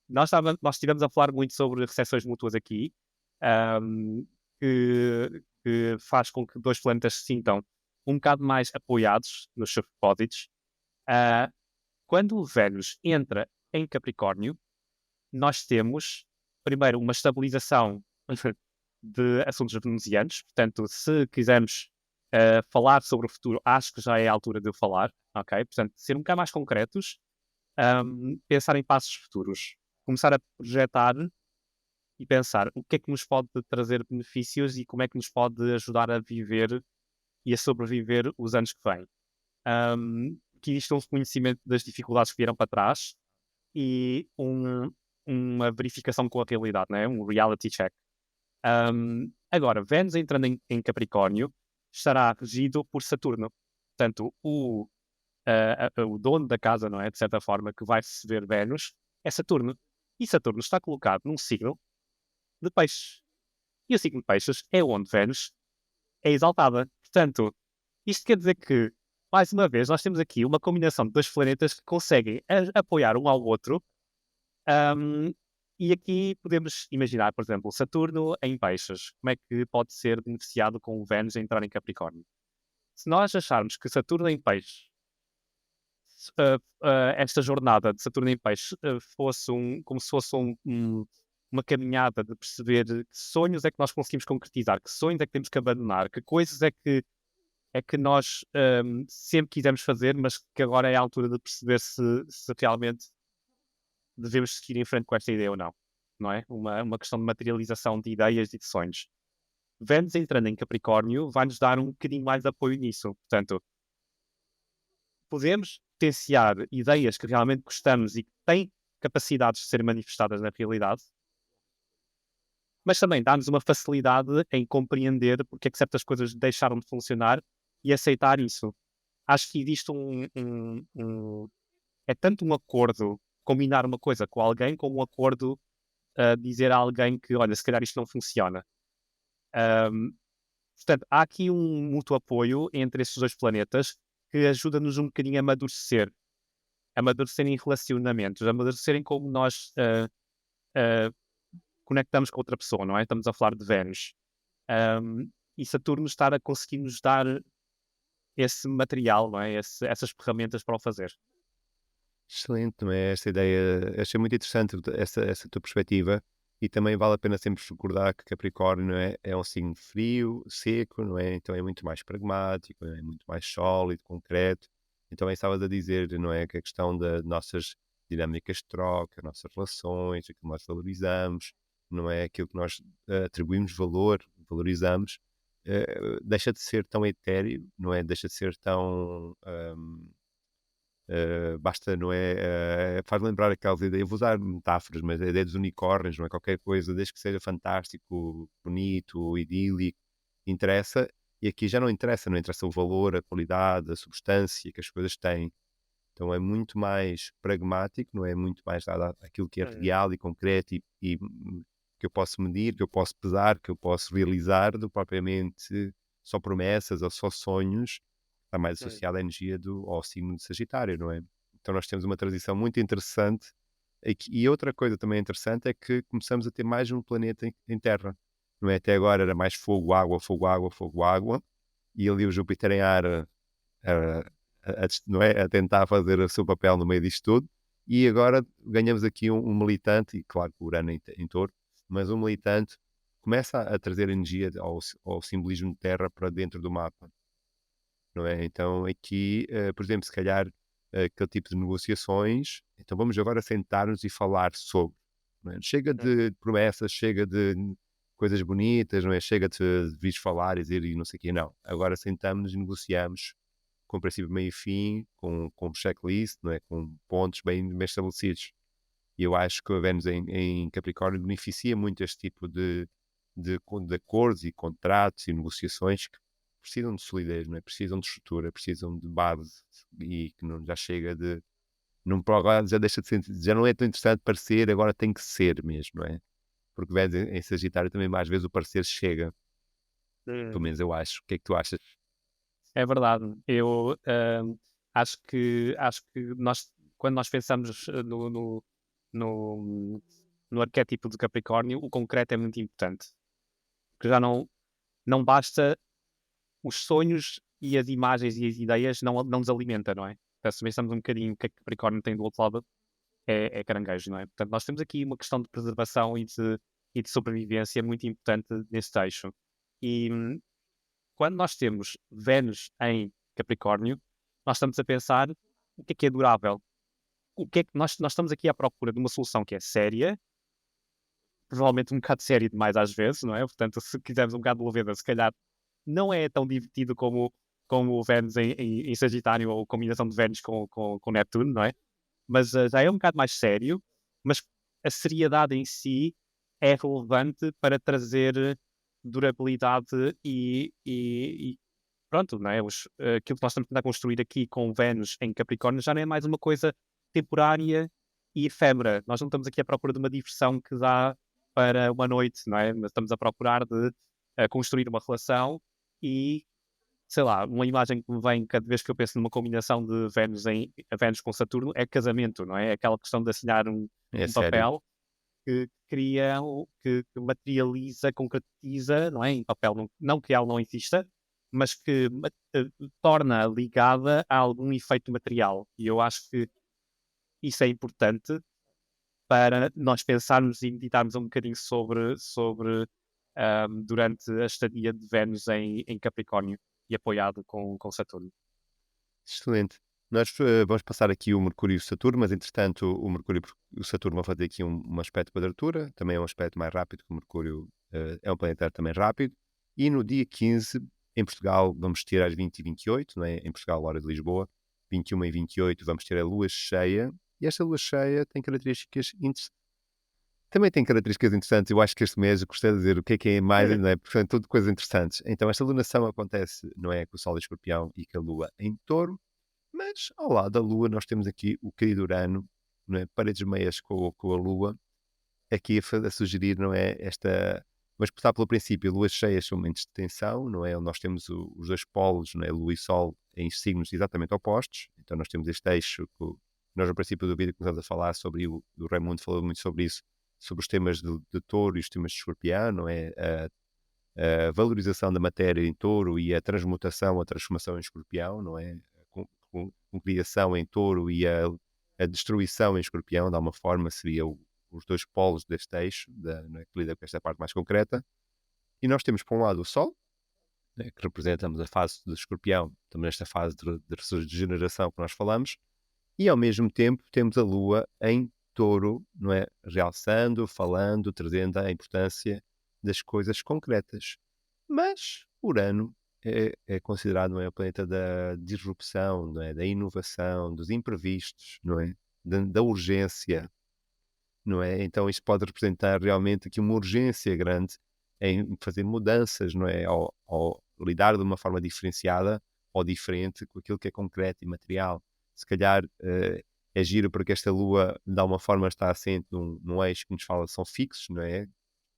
Nós estivemos a falar muito sobre recessões mútuas aqui, ahm, que faz com que dois planetas se sintam um bocado mais apoiados nos seus propósitos. Ah, Quando o Vênus entra em Capricórnio, nós temos, primeiro, uma estabilização de assuntos venusianos. Portanto, se quisermos falar sobre o futuro, acho que já é a altura de eu falar, ok? Portanto, ser um bocado mais concretos, pensar em passos futuros, começar a projetar e pensar o que é que nos pode trazer benefícios e como é que nos pode ajudar a viver e a sobreviver os anos que vêm. Que existe um reconhecimento das dificuldades que vieram para trás e uma verificação com a realidade, né? Um reality check. Agora, Vênus entrando em Capricórnio estará regido por Saturno. Portanto, o dono da casa, não é? De certa forma, que vai receber Vênus é Saturno. E Saturno está colocado num signo de peixes. E o signo de peixes é onde Vênus é exaltada. Portanto, isto quer dizer que, mais uma vez, nós temos aqui uma combinação de dois planetas que conseguem apoiar um ao outro. ahm, e aqui podemos imaginar, por exemplo, Saturno em peixes. Como é que pode ser beneficiado com o Vênus a entrar em Capricórnio? Se nós acharmos que Saturno em peixes esta jornada de Saturno em Peixe fosse como se fosse uma caminhada de perceber que sonhos é que nós conseguimos concretizar, que sonhos é que temos que abandonar, que coisas é que nós sempre quisemos fazer, mas que agora é a altura de perceber se realmente devemos seguir em frente com esta ideia ou não. Não é? Uma questão de materialização de ideias e de sonhos. Vênus entrando em Capricórnio vai-nos dar um bocadinho mais de apoio nisso. Portanto, podemos potenciar ideias que realmente gostamos e que têm capacidades de ser manifestadas na realidade, mas também dá-nos uma facilidade em compreender porque é que certas coisas deixaram de funcionar e aceitar isso. Acho que existe é tanto um acordo combinar uma coisa com alguém como um acordo dizer a alguém que, olha, se calhar isto não funciona. Um, Portanto, há aqui um mútuo apoio entre estes dois planetas que ajuda-nos um bocadinho a amadurecer em relacionamentos, amadurecer em como nós ah, conectamos com outra pessoa, não é? Estamos a falar de Vênus. E Saturno estar a conseguir nos dar esse material, não é? Essas ferramentas para o fazer. Excelente, não é? Esta ideia, achei muito interessante essa tua perspectiva. E também vale a pena sempre recordar que Capricórnio, não é, é um signo frio, seco, não é? Então é muito mais pragmático, é muito mais sólido, concreto. Então é estavas a dizer, não é, que a questão das nossas dinâmicas de troca, nossas relações, aquilo que nós valorizamos, não é aquilo que nós atribuímos valor, valorizamos, deixa de ser tão etéreo, não é? Deixa de ser tão basta, não é? Faz lembrar aquelas ideias, eu vou usar metáforas, mas a ideia dos unicórnios, não é? Qualquer coisa, desde que seja fantástico, bonito, idílico, interessa. E aqui já não interessa, não interessa o valor, a qualidade, a substância que as coisas têm. Então é muito mais pragmático, não é? Muito mais dado àquilo que é Uhum. real e concreto que eu posso medir, que eu posso pesar, que eu posso realizar, do que propriamente só promessas ou só sonhos. Está mais Uhum. associada à energia ao signo de Sagitário, não é? Então nós temos uma transição muito interessante. E outra coisa também interessante é que começamos a ter mais um planeta em Terra. Não é? Até agora era mais fogo, água, fogo, água, fogo, água. E ali o Júpiter em ar não é? A tentar fazer o seu papel no meio disto tudo. E agora ganhamos aqui um militante, e claro que o Urano em touro, mas um militante começa a trazer energia ao simbolismo de terra para dentro do mapa, não é? Então aqui, por exemplo, se calhar aquele tipo de negociações, então vamos agora sentar-nos e falar sobre, não é? Chega de promessas, chega de coisas bonitas, não é? Chega de vires falar e dizer e não sei o quê, não. Agora sentamos e negociamos com princípio, meio e fim, com checklist, não é? Com pontos bem estabelecidos. E eu acho que a Vênus em Capricórnio beneficia muito este tipo de acordos e contratos e negociações que precisam de solidez, não é? Precisam de estrutura, precisam de base e que não, já chega de. Não, agora já deixa de ser, já não é tão interessante parecer, agora tem que ser mesmo, não é? Porque Vênus em Sagitário também, às vezes, o parecer chega, pelo Uhum. menos eu acho. O que é que tu achas? É verdade. Eu acho que nós, quando nós pensamos no, no arquétipo de Capricórnio, o concreto é muito importante. Porque já não basta os sonhos e as imagens e as ideias não nos alimenta, não é? Então, se pensamos um bocadinho o que é que Capricórnio tem do outro lado, é caranguejo, não é? Portanto, nós temos aqui uma questão de preservação e de sobrevivência muito importante nesse eixo. E quando nós temos Vênus em Capricórnio, nós estamos a pensar o que é durável. O que é que nós estamos aqui à procura de uma solução que é séria, provavelmente um bocado séria demais às vezes, não é? Portanto, se quisermos um bocado de leveza, se calhar não é tão divertido como o Vênus em Sagitário ou a combinação de Vênus com Netuno, não é? Mas já é um bocado mais sério, mas a seriedade em si é relevante para trazer durabilidade e pronto, não é? Aquilo que nós estamos a tentar construir aqui com Vênus em Capricórnio já não é mais uma coisa temporária e efêmera. Nós não estamos aqui à procura de uma diversão que dá para uma noite, não é? Mas estamos a procurar de construir uma relação e, sei lá, uma imagem que me vem cada vez que eu penso numa combinação de Vênus com Saturno é casamento, não é? Aquela questão de assinar É um sério? papel que cria, que materializa, concretiza, não é? Em papel, não que ela não exista, mas que torna ligada a algum efeito material. E eu acho que isso é importante para nós pensarmos e meditarmos um bocadinho sobre durante a estadia de Vênus em Capricórnio e apoiado com Saturno. Excelente. Nós vamos passar aqui o Mercúrio e o Saturno, mas entretanto o Mercúrio e o Saturno vão fazer aqui um aspecto de quadratura, também é um aspecto mais rápido, que o Mercúrio é um planetário também rápido. E no dia 15, em Portugal, vamos ter às 20 e 28, não é? Em Portugal, hora de Lisboa, 21 e 28, vamos ter a lua cheia. E esta lua cheia tem características interessantes. Também tem características interessantes. Eu acho que este mês eu gostei de dizer o que é mais, não é? Portanto, tudo coisas interessantes. Então, esta lunação acontece, não é? Com o Sol em Escorpião e com a Lua em Touro. Mas ao lado da Lua nós temos aqui o querido Urano, não é? Paredes meias com a Lua, aqui a sugerir, não é? Vamos começar pelo princípio, luas cheias são momentos de tensão, não é? Onde nós temos os dois polos, não é? Lua e Sol em signos exatamente opostos, então nós temos este eixo que nós no princípio do vídeo começamos a falar sobre, o Raimundo falou muito sobre isso, sobre os temas de touro e os temas de escorpião, não é? A valorização da matéria em touro e a transmutação, a transformação em escorpião, não é? Com criação em touro e a destruição em escorpião, de alguma forma, seria os dois polos deste eixo, que lida com esta parte mais concreta. E nós temos, por um lado, o Sol, né, que representamos a fase de Escorpião, também esta fase de regeneração que nós falamos, e ao mesmo tempo temos a Lua em Touro, não é? Realçando, falando, trazendo a importância das coisas concretas. Mas Urano é considerado, não é, o planeta da disrupção, não é? Da inovação, dos imprevistos, não é? Da urgência, não é? Então isto pode representar realmente aqui uma urgência grande em fazer mudanças, não é? Ao lidar de uma forma diferenciada ou diferente com aquilo que é concreto e material. Se calhar é giro porque esta Lua, de alguma forma, está assente num eixo que nos fala são fixos, não é?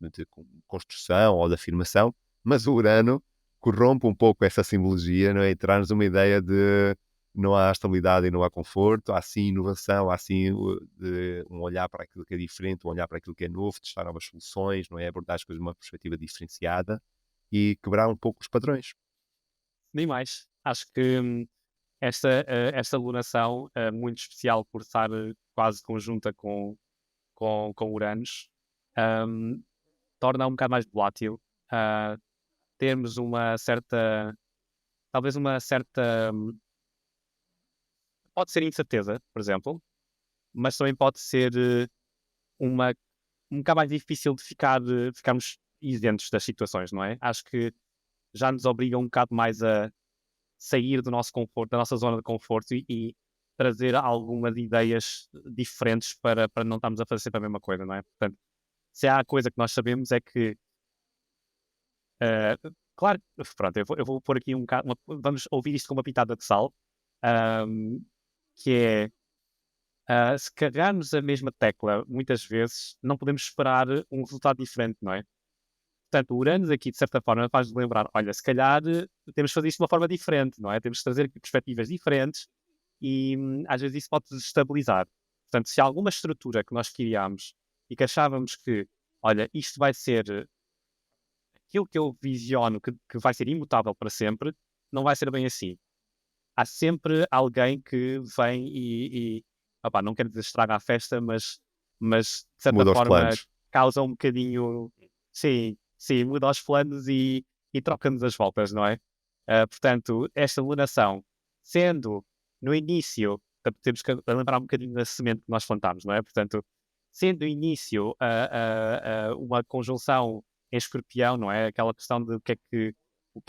De construção ou de afirmação, mas o Urano corrompe um pouco essa simbologia, não é? E traz-nos uma ideia de não há estabilidade e não há conforto, há sim inovação, há sim um olhar para aquilo que é diferente, um olhar para aquilo que é novo, testar novas soluções, não é? Abordar as coisas de uma perspectiva diferenciada e quebrar um pouco os padrões. Nem mais. Acho que esta lunação, muito especial por estar quase conjunta com Uranus, um, torna um bocado mais volátil. Termos uma certa, talvez uma certa, pode ser incerteza, por exemplo, mas também pode ser uma, um bocado mais difícil de ficarmos isentos das situações, não é? Acho que já nos obriga um bocado mais a sair do nosso conforto, da nossa zona de conforto e trazer algumas ideias diferentes para não estarmos a fazer sempre a mesma coisa, não é? Portanto, se há coisa que nós sabemos é que, claro, pronto, eu vou pôr aqui um bocado, vamos ouvir isto com uma pitada de sal, ahm, que é, se carregarmos a mesma tecla muitas vezes, não podemos esperar um resultado diferente, não é? Portanto, o Uranus aqui, de certa forma, faz-nos lembrar, olha, se calhar temos que fazer isto de uma forma diferente, não é? Temos que trazer aqui perspectivas diferentes e às vezes isso pode desestabilizar. Portanto, se há alguma estrutura que nós criámos e que achávamos que, olha, isto vai ser aquilo que eu visiono que vai ser imutável para sempre, não vai ser bem assim. Há sempre alguém que vem opá, não quero dizer estraga a festa, mas de certa Muda os forma planos. causa um bocadinho, sim, sim, muda os planos e troca-nos as voltas, não é? Portanto, esta lunação, sendo no início, temos que lembrar um bocadinho da semente que nós plantámos, não é? Portanto, sendo no início uma conjunção em Escorpião, não é? Aquela questão de o que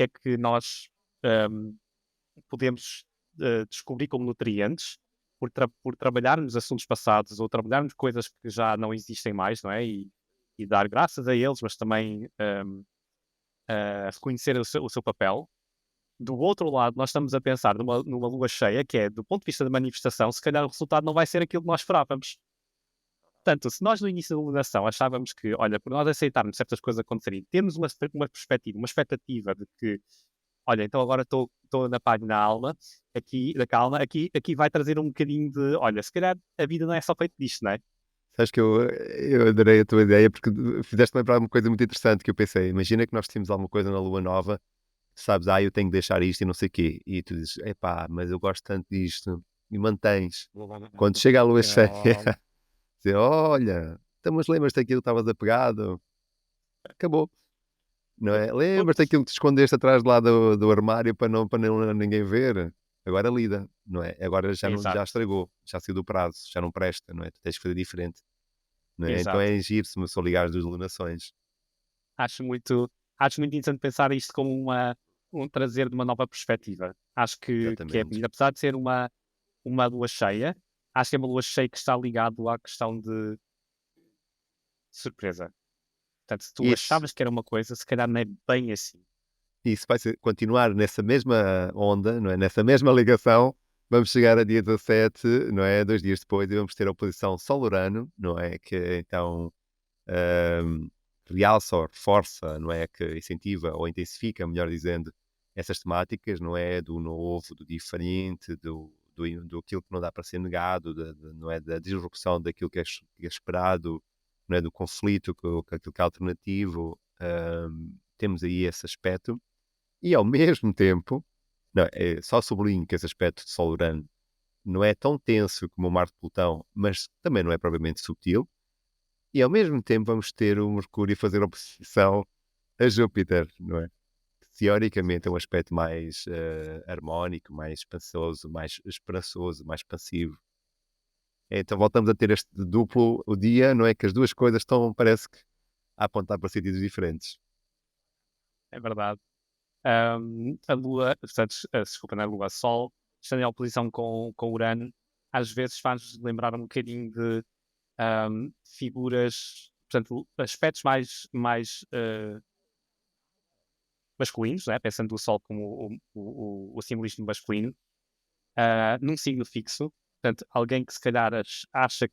é que nós um, podemos descobrir como nutrientes por trabalhar nos assuntos passados ou trabalhar nas coisas que já não existem mais, não é? E dar graças a eles, mas também reconhecer o seu papel. Do outro lado, nós estamos a pensar numa lua cheia, que é, do ponto de vista da manifestação, se calhar o resultado não vai ser aquilo que nós esperávamos. Portanto, se nós no início da iluminação achávamos que, olha, por nós aceitarmos certas coisas acontecerem, temos uma perspectiva, uma expectativa de que, olha, então agora estou na página alma, aqui, da calma, aqui vai trazer um bocadinho de, olha, se calhar a vida não é só feito disto, não é? Sabes que eu adorei a tua ideia porque fizeste lembrar uma coisa muito interessante que eu pensei. Imagina que nós tínhamos alguma coisa na Lua Nova, sabes, eu tenho que deixar isto e não sei o quê. E tu dizes, epá, mas eu gosto tanto disto. E mantens. Quando chega a Lua cheia, dizer, olha, então, mas lembras-te daquilo que estavas apegado? Acabou. Não é? Lembras-te daquilo que te escondeste atrás de lá do armário para não ninguém ver? Agora lida, não é? Agora já, não, já Exato, estragou, já saiu do prazo, já não presta, não é? Tu tens que fazer diferente. Não é? Então exato. é giro se me só ligar as duas lunações. Acho muito, acho muito interessante pensar isto como um trazer de uma nova perspectiva. Acho que é Exatamente. bonito. Apesar de ser uma lua cheia, acho que é uma lua cheia que está ligado à questão de surpresa. Portanto, se tu Isso, achavas que era uma coisa, se calhar não é bem assim. isso vai continuar nessa mesma onda, não é? Nessa mesma ligação. Vamos chegar a dia 17, não é? 2 dias depois, e vamos ter a oposição Sol-Urano, não é? Que então ahm, realça ou reforça, não é? Que incentiva ou intensifica, melhor dizendo, essas temáticas, não é? Do novo, do diferente, do aquilo que não dá para ser negado, não é? Da disrupção daquilo que é esperado, não é? Do conflito com aquilo que é alternativo. Temos aí esse aspecto. E ao mesmo tempo, não, só sublinho que esse aspecto de Sol-Urano não é tão tenso como o Marte-Plutão, mas também não é propriamente subtil. e ao mesmo tempo vamos ter o Mercúrio a fazer oposição a Júpiter, não é? Teoricamente é um aspecto mais harmónico, mais expansioso, mais esperançoso, mais expansivo. Então voltamos a ter este duplo o dia, não é? Que as duas coisas estão, parece que, a apontar para sentidos diferentes. É verdade. A Lua, portanto, desculpa, não é Lua, Sol, estando em oposição com Urano, às vezes faz lembrar um bocadinho de figuras, portanto, aspectos mais masculinos, né? Pensando o Sol como o simbolismo masculino, num signo fixo. Portanto, alguém que se calhar acha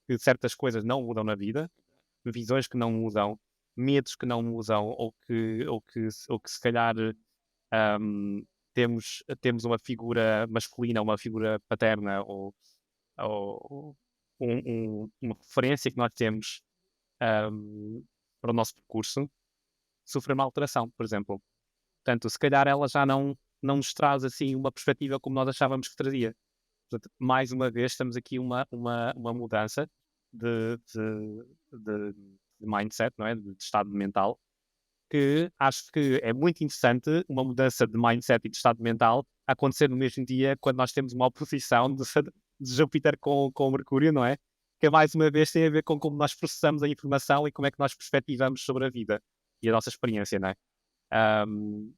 que certas coisas não mudam na vida, visões que não mudam, medos que não mudam, ou que se calhar ahm, temos uma figura masculina, uma figura paterna, ou uma referência que nós temos ahm, para o nosso percurso, sofrer uma alteração, por exemplo. Portanto, se calhar ela já não nos traz assim uma perspectiva como nós achávamos que trazia. Portanto, mais uma vez, estamos aqui uma mudança de mindset, não é? De estado mental, que acho que é muito interessante uma mudança de mindset e de estado mental acontecer no mesmo dia quando nós temos uma oposição de Júpiter com Mercúrio, não é? Que mais uma vez tem a ver com como nós processamos a informação e como é que nós perspectivamos sobre a vida e a nossa experiência, não é? Ahm,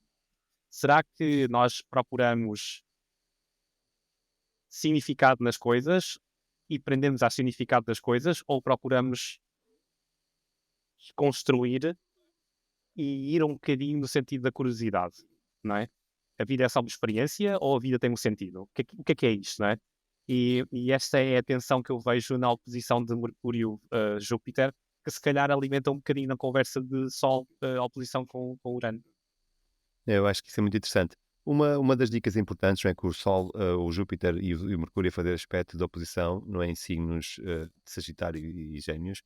Será que nós procuramos significado nas coisas e prendemos ao significado das coisas, ou procuramos construir e ir um bocadinho no sentido da curiosidade, não é? A vida é só uma experiência ou a vida tem um sentido? O que é isto, não é? E esta é a tensão que eu vejo na oposição de Mercúrio-Júpiter, que se calhar alimenta um bocadinho na conversa de Sol, oposição com Urano. Eu acho que isso é muito interessante. Uma das dicas importantes é que o Sol, o Júpiter e o Mercúrio a fazer aspecto de oposição, não é, em signos de Sagitário e Gêmeos,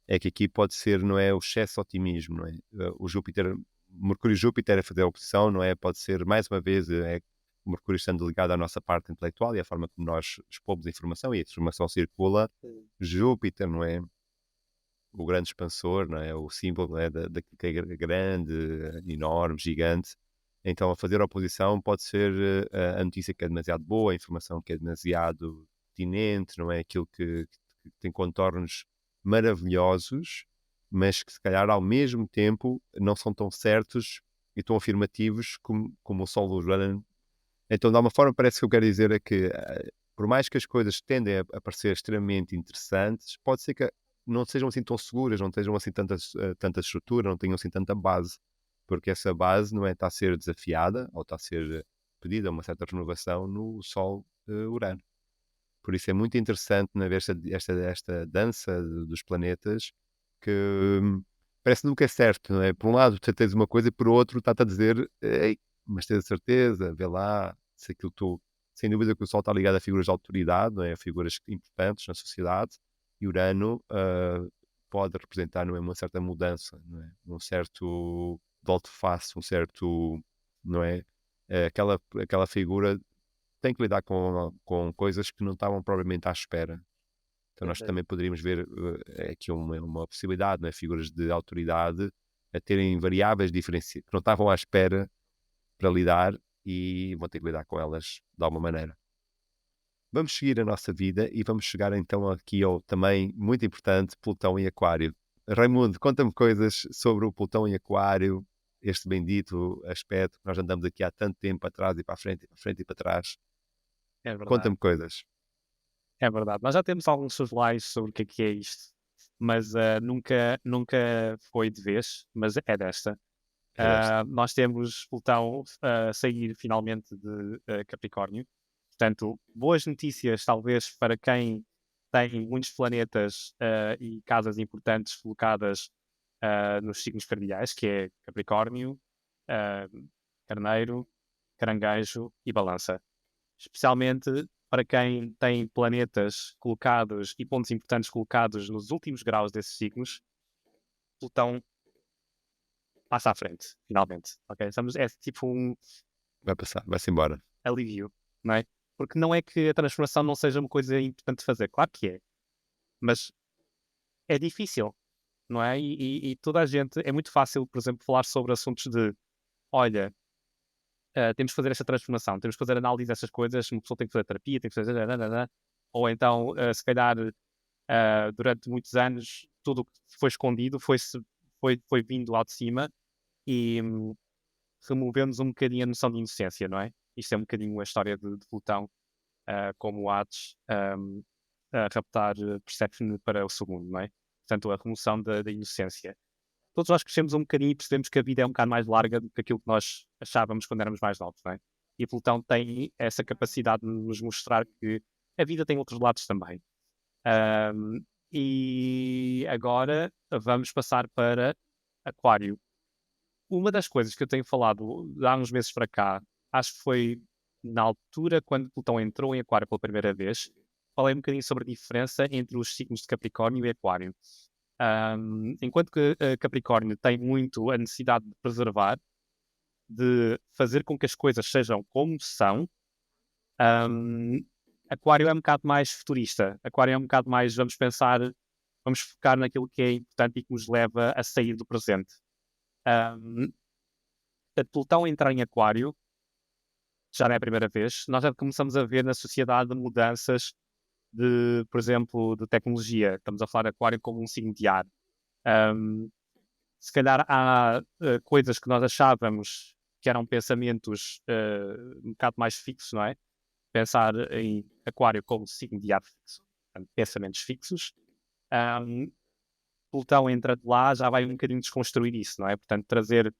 é que aqui pode ser, não é, o excesso de otimismo, não é? O Júpiter, Mercúrio e Júpiter a fazer a oposição, não é? Pode ser, mais uma vez, o Mercúrio estando ligado à nossa parte intelectual e à forma como nós expomos a informação e a informação circula. Sim. Júpiter, não é? O grande expansor, não é? O símbolo, não é? Daquilo que é grande, enorme, gigante. Então, a fazer oposição pode ser a notícia que é demasiado boa, a informação que é demasiado pertinente, não é? Aquilo que tem contornos maravilhosos, mas que se calhar ao mesmo tempo não são tão certos e tão afirmativos como o Sol do Urano. Então, de alguma forma, parece que eu quero dizer é que, por mais que as coisas tendem a parecer extremamente interessantes, pode ser que não sejam assim tão seguras, não tenham assim tanta estrutura, não tenham assim tanta base, porque essa base não é, está a ser desafiada ou está a ser pedida uma certa renovação no Sol Urano. Por isso é muito interessante ver esta dança dos planetas que parece que nunca é certo, não é? Por um lado, tu tens uma coisa e por outro está-te a dizer, ei, mas tens a certeza, vê lá, se aquilo tu. Sem dúvida que o Sol está ligado a figuras de autoridade, não é? A figuras importantes na sociedade, e Urano pode representar, não é, uma certa mudança, não é? Um certo volte-face, um certo, não é? Aquela figura tem que lidar com coisas que não estavam propriamente à espera. Então nós Uhum. também poderíamos ver aqui uma possibilidade, né? Figuras de autoridade a terem variáveis diferenciadas que não estavam à espera para lidar e vão ter que lidar com elas de alguma maneira. Vamos seguir a nossa vida e vamos chegar então aqui ao também muito importante Plutão em Aquário. Raimundo, conta-me coisas sobre o Plutão em Aquário, este bendito aspecto que nós andamos aqui há tanto tempo atrás e para a frente, para frente e para trás. É verdade. Conta-me coisas. É verdade. Nós já temos alguns slides sobre o que é isto, mas nunca foi de vez, mas é desta. É desta. Nós temos Plutão a sair finalmente de Capricórnio. Portanto, boas notícias, talvez, para quem tem muitos planetas e casas importantes colocadas nos signos cardeais, que é Capricórnio, ah, Carneiro, Caranguejo e Balança. Especialmente para quem tem planetas colocados e pontos importantes colocados nos últimos graus desses signos, Plutão passa à frente, finalmente. Ok? É tipo um Vai passar, vai-se embora. alívio, não é? Porque não é que a transformação não seja uma coisa importante de fazer, claro que é, mas é difícil, não é? E toda a gente, é muito fácil, por exemplo, falar sobre assuntos de, olha, temos que fazer esta transformação, temos que fazer análise dessas coisas, uma pessoa tem que fazer terapia, tem que fazer... nananana. Ou então, se calhar, durante muitos anos, tudo o que foi escondido foi vindo ao de cima e removeu-nos um bocadinho a noção de inocência, não é? Isto é um bocadinho a história de Plutão, como o Hades a raptar Persephone para o segundo, não é? Portanto, a remoção da inocência. Todos nós crescemos um bocadinho e percebemos que a vida é um bocado mais larga do que aquilo que nós achávamos quando éramos mais novos, não é? E Plutão tem essa capacidade de nos mostrar que a vida tem outros lados também. E agora vamos passar para Aquário. Uma das coisas que eu tenho falado há uns meses para cá, acho que foi na altura quando Plutão entrou em Aquário pela primeira vez, falei um bocadinho sobre a diferença entre os signos de Capricórnio e Aquário. Enquanto que Capricórnio tem muito a necessidade de preservar, de fazer com que as coisas sejam como são, um, Aquário é um bocado mais futurista. Aquário é um bocado mais, vamos pensar, vamos focar naquilo que é importante e que nos leva a sair do presente. Portanto, Plutão entrar em Aquário, já não é a primeira vez, nós já começamos a ver na sociedade mudanças de, por exemplo, de tecnologia. Estamos a falar de Aquário como um signo de ar. Um, Se calhar há coisas que nós achávamos que eram pensamentos um bocado mais fixos, não é? Pensar em Aquário como signo de ar fixo, portanto, pensamentos fixos. Um, Plutão entra de lá, já vai um bocadinho desconstruir isso, não é? Portanto, trazer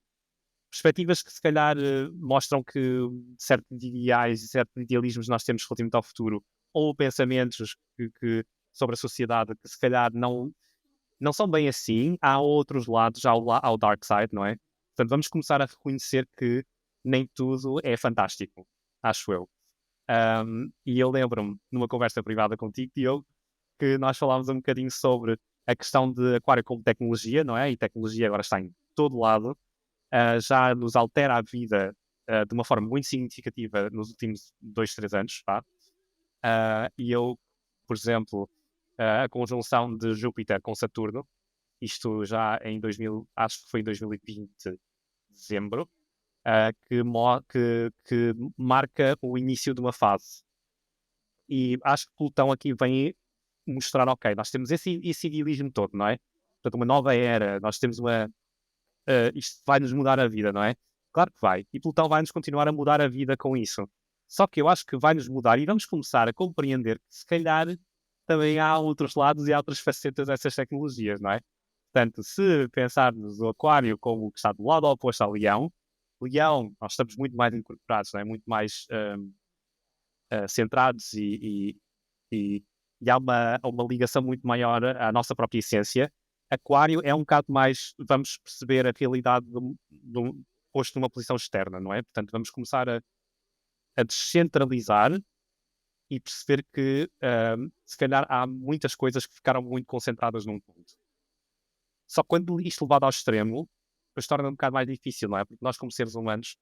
perspectivas que se calhar mostram que certos ideais e certos idealismos nós temos relativamente ao futuro, ou pensamentos sobre a sociedade que se calhar não são bem assim. Há outros lados, há o dark side, não é? Portanto, vamos começar a reconhecer que nem tudo é fantástico, acho eu. E eu lembro-me, numa conversa privada contigo, Diogo, que nós falámos um bocadinho sobre a questão de Aquário como tecnologia, não é? E tecnologia agora está em todo lado, já nos altera a vida de uma forma muito significativa nos últimos 2, 3 anos, tá? E eu, por exemplo, a conjunção de Júpiter com Saturno, isto já em 2000, acho que foi em 2020, dezembro, que marca o início de uma fase. E acho que Plutão aqui vem mostrar, ok, nós temos esse idealismo todo, não é? Portanto, uma nova era, nós temos isto vai-nos mudar a vida, não é? Claro que vai. E Plutão vai-nos continuar a mudar a vida com isso. Só que eu acho que vai-nos mudar e vamos começar a compreender que se calhar também há outros lados e há outras facetas dessas tecnologias, não é? Portanto, se pensarmos o Aquário como o que está do lado oposto ao Leão, Leão, nós estamos muito mais incorporados, não é? Muito mais centrados e há uma ligação muito maior à nossa própria essência. Aquário é um bocado mais, vamos perceber a realidade posto numa posição externa, não é? Portanto, vamos começar a descentralizar e perceber que se calhar há muitas coisas que ficaram muito concentradas num ponto. Só que quando isto levado ao extremo, depois torna um bocado mais difícil, não é? Porque nós, como seres humanos,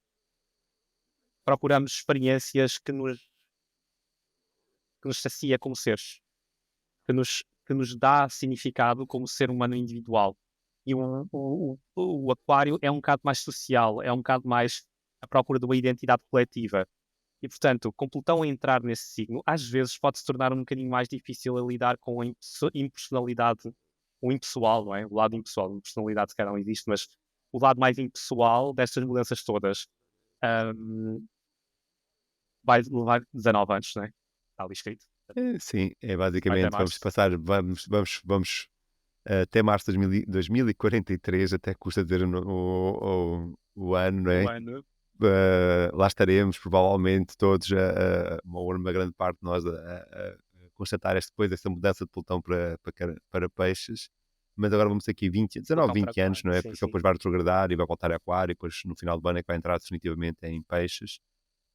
procuramos experiências que nos sacia como seres, que nos dá significado como ser humano individual. E o Aquário é um bocado mais social, é um bocado mais à procura de uma identidade coletiva. E, portanto, com Plutão a entrar nesse signo, às vezes pode se tornar um bocadinho mais difícil a lidar com a impersonalidade, o impessoal, não é? O lado impessoal, a impersonalidade se calhar não existe, mas o lado mais impessoal destas mudanças todas. Vai levar 19 anos, não é? Está ali escrito. Sim, é Vai até basicamente, vamos março. passar, vamos até março de 2043, até custa dizer o ano, não O é? ano. Lá estaremos, provavelmente, todos, uma grande parte de nós, a constatar depois esta mudança de Plutão para peixes. Mas agora vamos ter aqui 19, Plutão para 20 anos, Aquário. não é? Sim, Porque ele sim. depois vai retrogradar e vai voltar a Aquário, e depois no final do ano é que vai entrar definitivamente em peixes.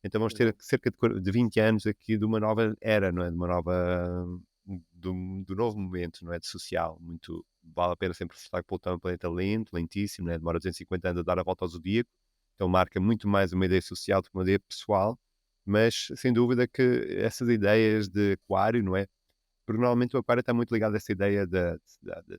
Então vamos ter Exato. cerca de 20 anos aqui de uma nova era, não é? De uma nova, do novo momento, não é? De social. Muito, vale a pena sempre ressaltar que Plutão é um planeta lento, lentíssimo, né? Demora 250 anos a dar a volta ao zodíaco. Então marca muito mais uma ideia social do que uma ideia pessoal, mas sem dúvida que essas ideias de Aquário, não é? Porque normalmente o aquário está muito ligado a essa ideia da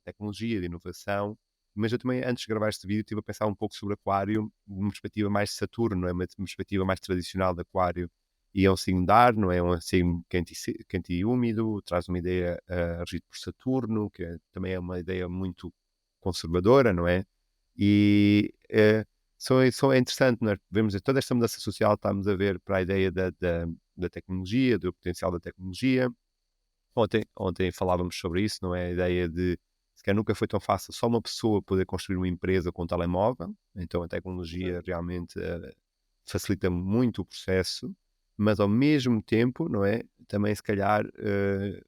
tecnologia, de inovação, mas eu também, antes de gravar este vídeo, estive a pensar um pouco sobre aquário, uma perspectiva mais de Saturno, não é? Uma perspectiva mais tradicional de aquário. E é um signo de ar, não é? É um signo quente quente e úmido, traz uma ideia regido por Saturno, que também é uma ideia muito conservadora, não é? E é interessante, nós vemos toda esta mudança social, estamos a ver para a ideia da tecnologia, do potencial da tecnologia. Ontem falávamos sobre isso, não é? A ideia de se calhar nunca foi tão fácil só uma pessoa poder construir uma empresa com um telemóvel, então a tecnologia realmente facilita muito o processo, mas ao mesmo tempo, não é? Também se calhar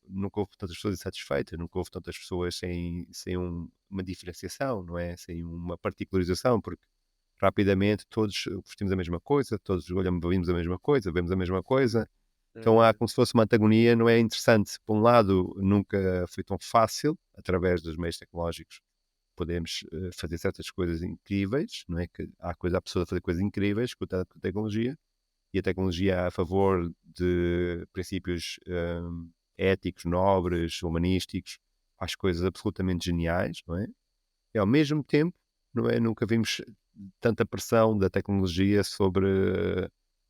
nunca houve tantas pessoas insatisfeitas, nunca houve tantas pessoas sem uma diferenciação, não é? Sem uma particularização, porque rapidamente todos vestimos a mesma coisa, todos olhamos, vimos a mesma coisa, vemos a mesma coisa, então há Uhum. como se fosse uma antagonia, não é interessante. Por um lado, nunca foi tão fácil, através dos meios tecnológicos, podemos fazer certas coisas incríveis, não é? Que há pessoas a fazer coisas incríveis com a tecnologia, e a tecnologia é a favor de princípios éticos, nobres, humanísticos, faz coisas absolutamente geniais, não é? E ao mesmo tempo, não é? Nunca vimos tanta pressão da tecnologia sobre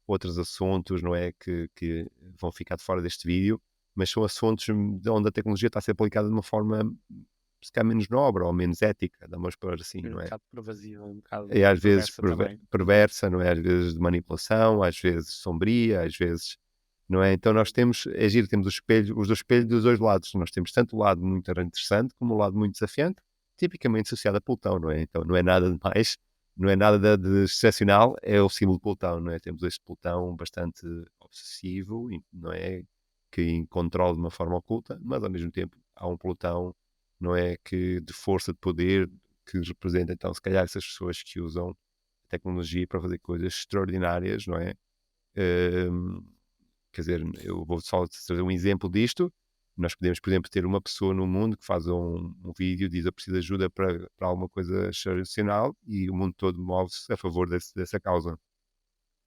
outros assuntos, não é? Que vão ficar de fora deste vídeo, mas são assuntos onde a tecnologia está a ser aplicada de uma forma se calhar menos nobre ou menos ética, vamos pôr assim, Um não é? bocado pervasiva, um E bocado às vezes perversa também. perversa, não é? Às vezes de manipulação, às vezes sombria, às vezes, não é? Então nós temos, é giro, temos os dois espelhos dos dois lados. Nós temos tanto o lado muito interessante como o lado muito desafiante, tipicamente associado a Plutão, não é? Então não é nada de mais, não é nada de excepcional, é o símbolo de Plutão, não é? Temos este Plutão bastante obsessivo, não é? Que controla de uma forma oculta, mas ao mesmo tempo há um Plutão, não é? Que de força, de poder, que representa então se calhar essas pessoas que usam tecnologia para fazer coisas extraordinárias, não é? Hum, Quer dizer, eu vou só trazer um exemplo disto. Nós podemos, por exemplo, ter uma pessoa no mundo que faz um vídeo, diz eu preciso de ajuda para alguma coisa excepcional e o mundo todo move-se a favor dessa causa,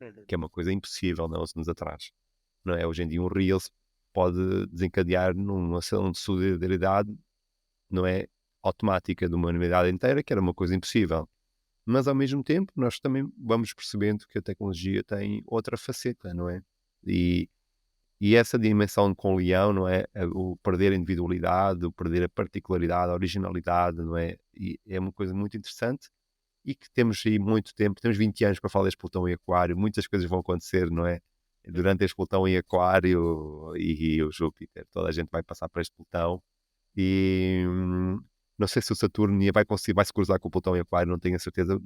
Uhum. que é uma coisa impossível não, há uns anos atrás. Não é? Hoje em dia um Reels pode desencadear numa ação de solidariedade, não é? Automática de uma humanidade inteira, que era uma coisa impossível. Mas ao mesmo tempo nós também vamos percebendo que a tecnologia tem outra faceta, não é? E, e essa dimensão com o leão, não é? O perder a individualidade, o perder a particularidade, a originalidade, não é? E é uma coisa muito interessante e que temos aí muito tempo, temos 20 anos para falar deste Plutão em Aquário, muitas coisas vão acontecer, não é? Durante este Plutão em Aquário e o Júpiter, toda a gente vai passar por este Plutão e não sei se o Saturno vai se cruzar com o Plutão em Aquário, não tenho a certeza.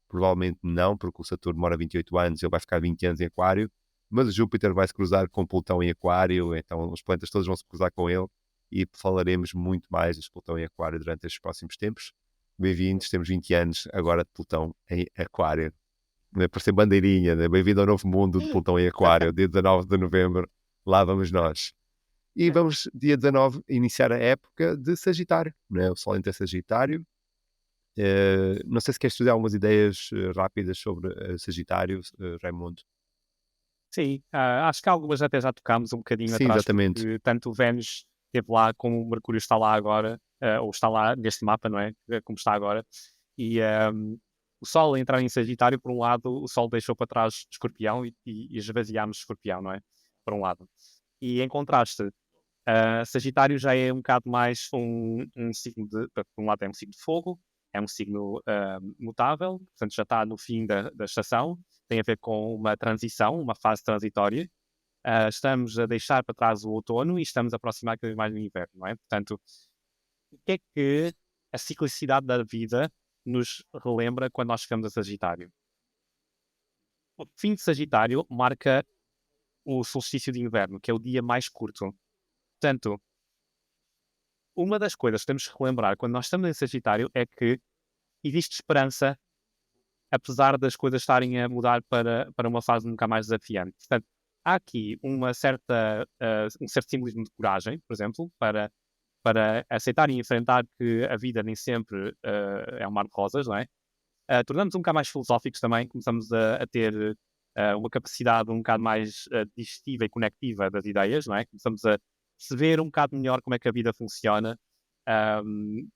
Provavelmente não, porque o Saturno demora 28 anos, ele vai ficar 20 anos em Aquário, mas o Júpiter vai se cruzar com o Plutão em Aquário, então os planetas todos vão se cruzar com ele e falaremos muito mais deste Plutão em Aquário durante estes próximos tempos. Bem-vindos, temos 20 anos agora de Plutão em Aquário. Né? Para ser bandeirinha, né? Bem-vindo ao novo mundo de Plutão em Aquário, dia 19 de novembro, lá vamos nós. E vamos, dia 19, iniciar a época de Sagitário, né? O Sol entra em Sagitário. Não sei se queres estudar algumas ideias rápidas sobre Sagitário, Raimundo. Sim, acho que algumas até já tocámos um bocadinho Sim, atrás, exatamente. porque tanto o Vênus esteve lá como o Mercúrio está lá agora, ou está lá neste mapa, não é? Como está agora. E o Sol a entrar em Sagitário, por um lado, o Sol deixou para trás Escorpião e esvaziámos Escorpião, não é? Por um lado. E em contraste, Sagitário já é um bocado mais um signo por um lado é um signo de fogo, é um signo mutável, portanto já está no fim da estação, tem a ver com uma transição, uma fase transitória. Estamos a deixar para trás o outono e estamos a aproximar cada vez mais do inverno, não é? Portanto, o que é que a ciclicidade da vida nos relembra quando nós chegamos a Sagitário? O fim de Sagitário marca o solstício de inverno, que é o dia mais curto. Portanto, uma das coisas que temos que relembrar quando nós estamos em Sagitário é que existe esperança, apesar das coisas estarem a mudar para uma fase nunca mais desafiante. Portanto, há aqui um certo simbolismo de coragem, por exemplo, para aceitar e enfrentar que a vida nem sempre é um mar de rosas, não é? Tornamos um bocado mais filosóficos também, começamos a ter uma capacidade um bocado mais digestiva e conectiva das ideias, não é? Começamos perceber um bocado melhor como é que a vida funciona, ahm,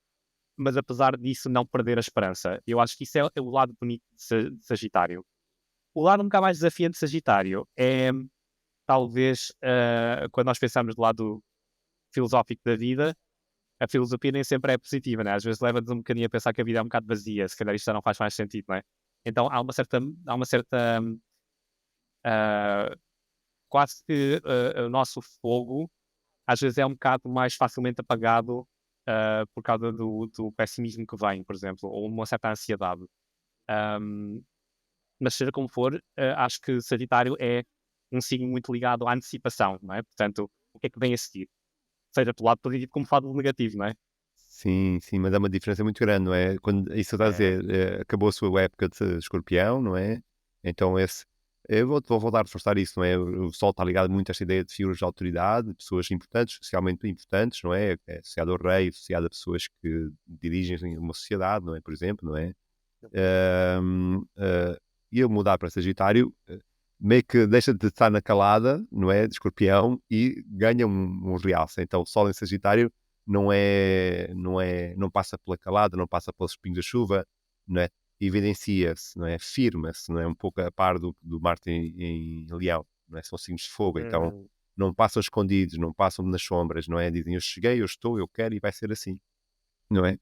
mas apesar disso não perder a esperança. Eu acho que isso é o lado bonito de Sagitário. O lado um bocado mais desafiante de Sagitário é talvez quando nós pensamos do lado filosófico da vida, a filosofia nem sempre é positiva, né? Às vezes leva-nos um bocadinho a pensar que a vida é um bocado vazia, se calhar isto já não faz mais sentido, não é? Então há uma certa ah, quase que o nosso fogo às vezes é um bocado mais facilmente apagado por causa do pessimismo que vem, por exemplo, ou uma certa ansiedade. Ahm, mas seja como for, acho que Sagitário é um signo muito ligado à antecipação, não é? Portanto, o que é que vem a seguir? Seja pelo lado positivo como pelo lado negativo, não é? Sim, sim, mas é uma diferença muito grande, não é? Quando isso está a É, dizer, acabou a sua época de escorpião, não é? Então esse, eu vou voltar a reforçar isso, não é? O Sol está ligado muito a esta ideia de figuras de autoridade, de pessoas importantes, socialmente importantes, não é? É associado ao rei, associado a pessoas que dirigem uma sociedade, não é? Por exemplo, não é? Ahm, ah, e eu mudar para Sagitário, meio que deixa de estar na calada, não é? De escorpião e ganha um realce. Então, o Sol em Sagitário não passa pela calada, não passa pelos espinhos da chuva, não é? Evidencia-se, não é? Firma-se, não é? Um pouco a par do Marte em Leão, não é? São signos de fogo, então uhum, não passam escondidos, não passam nas sombras, não é? Dizem, eu cheguei, eu estou, eu quero e vai ser assim, não é?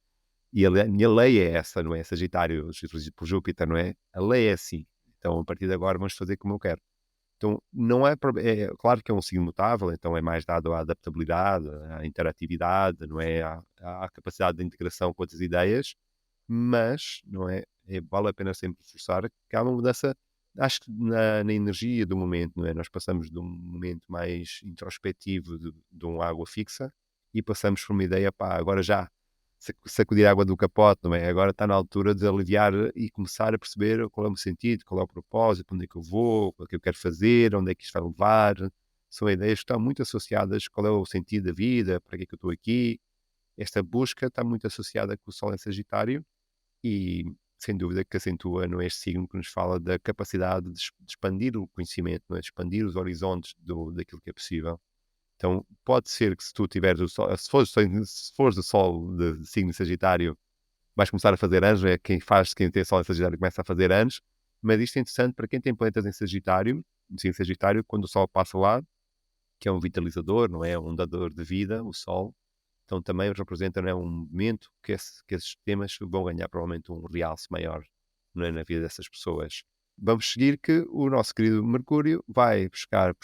E a minha lei é essa, não é? Sagitário, regido por Júpiter, não é? A lei é assim. Então, a partir de agora, vamos fazer como eu quero. Então, não é, claro que é um signo mutável, então é mais dado à adaptabilidade, à interatividade, não é? À capacidade de integração com outras ideias, mas, não é? Vale a pena sempre reforçar que há uma mudança, acho que na energia do momento, não é? Nós passamos de um momento mais introspectivo de um água fixa e passamos por uma ideia, pá, agora já sacudir a água do capote, não é? Agora está na altura de aliviar e começar a perceber qual é o meu sentido, qual é o propósito, onde é que eu vou, o que é que eu quero fazer, onde é que isto vai levar. São ideias que estão muito associadas, qual é o sentido da vida, para que é que eu estou aqui. Esta busca está muito associada com o Sol em Sagitário e, sem dúvida, que acentua no este signo que nos fala da capacidade de expandir o conhecimento, não é? De expandir os horizontes daquilo que é possível. Então, pode ser que se tu tiveres o Sol, se fores o Sol de signo Sagitário, vais começar a fazer anos, é quem tem Sol em Sagitário começa a fazer anos, mas isto é interessante para quem tem planetas em Sagitário, no signo Sagitário, quando o Sol passa lá, que é um vitalizador, não é? Um dador de vida, o Sol, então também representa, não é, um momento que esses temas vão ganhar provavelmente um realce maior, não é, na vida dessas pessoas. Vamos seguir que o nosso querido Mercúrio vai puxar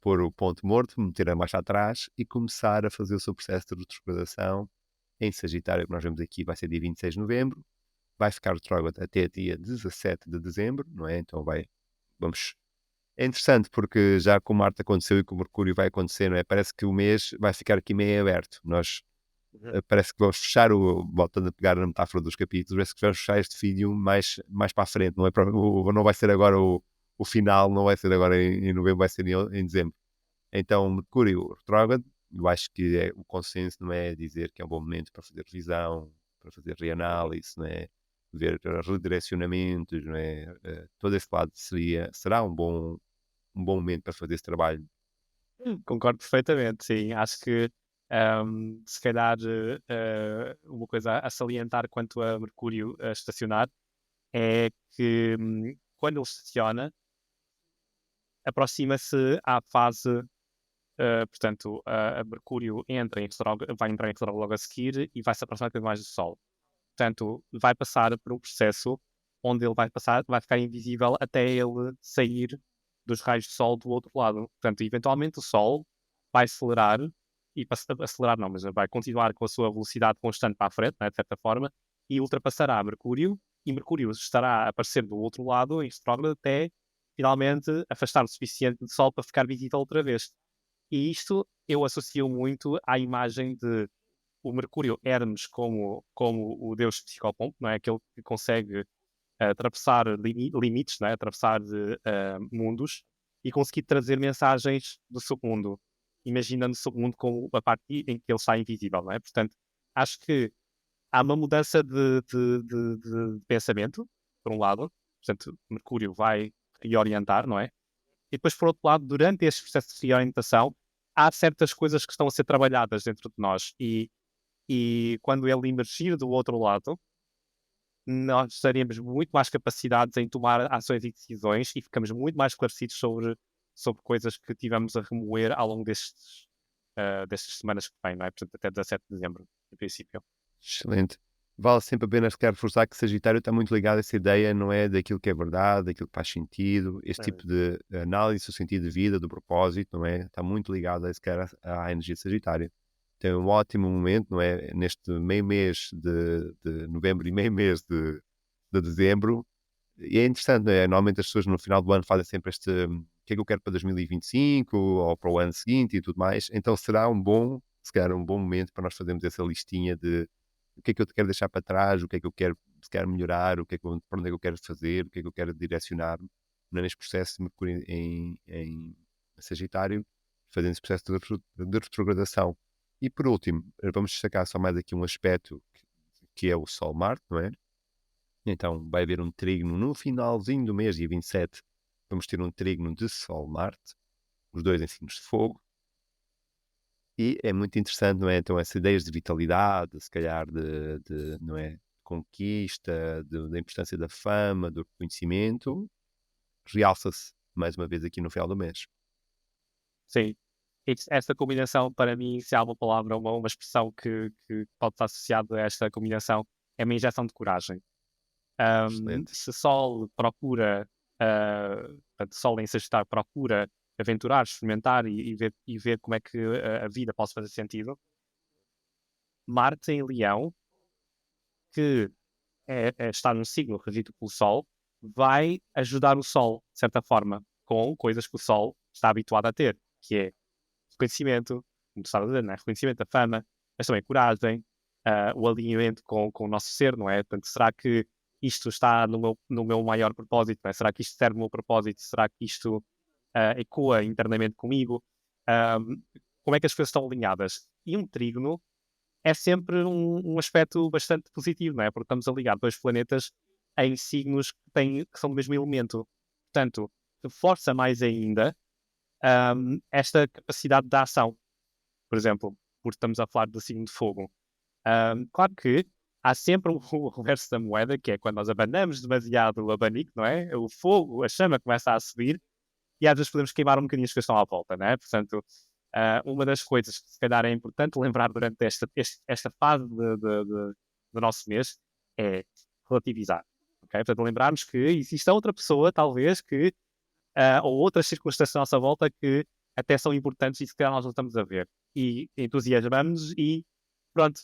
pôr o ponto morto, meter a marcha atrás e começar a fazer o seu processo de retrogradação em Sagitário, que nós vemos aqui, vai ser dia 26 de novembro, vai ficar retrógrado até dia 17 de dezembro, não é? Então vamos. É interessante porque já com Marte aconteceu e com Mercúrio vai acontecer, não é? Parece que o mês vai ficar aqui meio aberto. Nós uhum. parece que vamos fechar voltando a pegar na metáfora dos capítulos, parece que vamos fechar este vídeo mais para a frente, não é? Não vai ser agora o final, não vai ser agora em novembro, vai ser em dezembro. Então, Mercúrio retrógrado, eu acho que o consenso não é dizer que é um bom momento para fazer revisão, para fazer reanálise, não é? Ver redirecionamentos, não é? Todo esse lado será um bom momento para fazer esse trabalho. Concordo perfeitamente, sim. Acho que se calhar uma coisa a salientar quanto a Mercúrio a estacionar é que quando ele estaciona, aproxima-se à fase, portanto, a Mercúrio vai entrar em retrógrado logo a seguir e vai se aproximar cada vez mais do Sol. Portanto, vai passar por um processo onde ele vai ficar invisível até ele sair dos raios de Sol do outro lado. Portanto, eventualmente o Sol vai acelerar, acelerar não, mas vai continuar com a sua velocidade constante para a frente, né, de certa forma, e ultrapassará Mercúrio, e Mercúrio estará a aparecer do outro lado, em retrógrado, até finalmente afastar o suficiente do Sol para ficar visível outra vez. E isto eu associo muito à imagem de o Mercúrio Hermes como o deus psicopompo, não é? Aquele que consegue atravessar limites, não é? Atravessar mundos e conseguir trazer mensagens do seu mundo, imaginando o seu mundo como a parte em que ele está invisível, não é? Portanto, acho que há uma mudança de pensamento, por um lado, portanto, Mercúrio vai reorientar, não é? E depois, por outro lado, durante este processo de reorientação, há certas coisas que estão a ser trabalhadas dentro de nós e quando ele emergir do outro lado, nós estaremos muito mais capacitados em tomar ações e decisões e ficamos muito mais esclarecidos sobre coisas que tivemos a remoer ao longo destas semanas que vêm, não é? Portanto, até 17 de dezembro, em princípio. Excelente. Vale sempre a pena, se calhar, reforçar que Sagitário está muito ligado a essa ideia, não é? Daquilo que é verdade, daquilo que faz sentido, este Uhum. tipo de análise do sentido de vida, do propósito, não é? Está muito ligado a, se calhar, à energia de Sagitário. Tem um ótimo momento, não é? Neste meio mês de novembro e meio mês de dezembro. E é interessante, não é? Normalmente as pessoas no final do ano fazem sempre este, o que é que eu quero para 2025 ou para o ano seguinte e tudo mais. Então será se calhar um bom momento para nós fazermos essa listinha de o que é que eu quero deixar para trás, o que é que eu quero, se quero melhorar, o que é que para onde é que eu quero fazer, o que é que eu quero direcionar neste processo de Mercúrio em Sagitário, fazendo esse processo de retrogradação. E por último, vamos destacar só mais aqui um aspecto que é o Sol-Marte, não é? Então vai haver um trígono no finalzinho do mês, dia 27, vamos ter um trígono de Sol-Marte, os dois em signos de fogo, e é muito interessante, não é? Então essas ideias de vitalidade, se calhar não é? Conquista, da importância da fama, do reconhecimento, realça-se mais uma vez aqui no final do mês. Sim. Esta combinação, para mim, se há uma palavra, uma expressão que pode estar associada a esta combinação, é uma injeção de coragem. Excelente. Se Sol procura, portanto, Sol em Sagitário procura aventurar, experimentar e ver como é que a vida pode fazer sentido, Marte em Leão, que está num signo regido pelo Sol, vai ajudar o Sol, de certa forma, com coisas que o Sol está habituado a ter, que é reconhecimento, como estava a dizer, não é? Reconhecimento da fama, mas também coragem, o alinhamento com o nosso ser, não é? Portanto, será que isto está no meu maior propósito, não é? Será que isto serve o meu propósito? Será que isto ecoa internamente comigo? Ahm, como é que as coisas estão alinhadas? E um trígono é sempre um aspecto bastante positivo, não é? Porque estamos a ligar dois planetas em signos que são do mesmo elemento. Portanto, reforça mais ainda esta capacidade de ação, por exemplo, porque estamos a falar do signo de fogo. Claro que há sempre o reverso da moeda, que é quando nós abanamos demasiado o abanico, não é? O fogo, a chama começa a subir e às vezes podemos queimar um bocadinho as coisas que estão à volta, não é? Portanto, uma das coisas que se calhar é importante lembrar durante esta fase do nosso mês é relativizar. Okay? Portanto, lembrarmos que existe outra pessoa, talvez, ou outras circunstâncias à nossa volta que até são importantes e se calhar nós não estamos a ver. E entusiasmamos e pronto,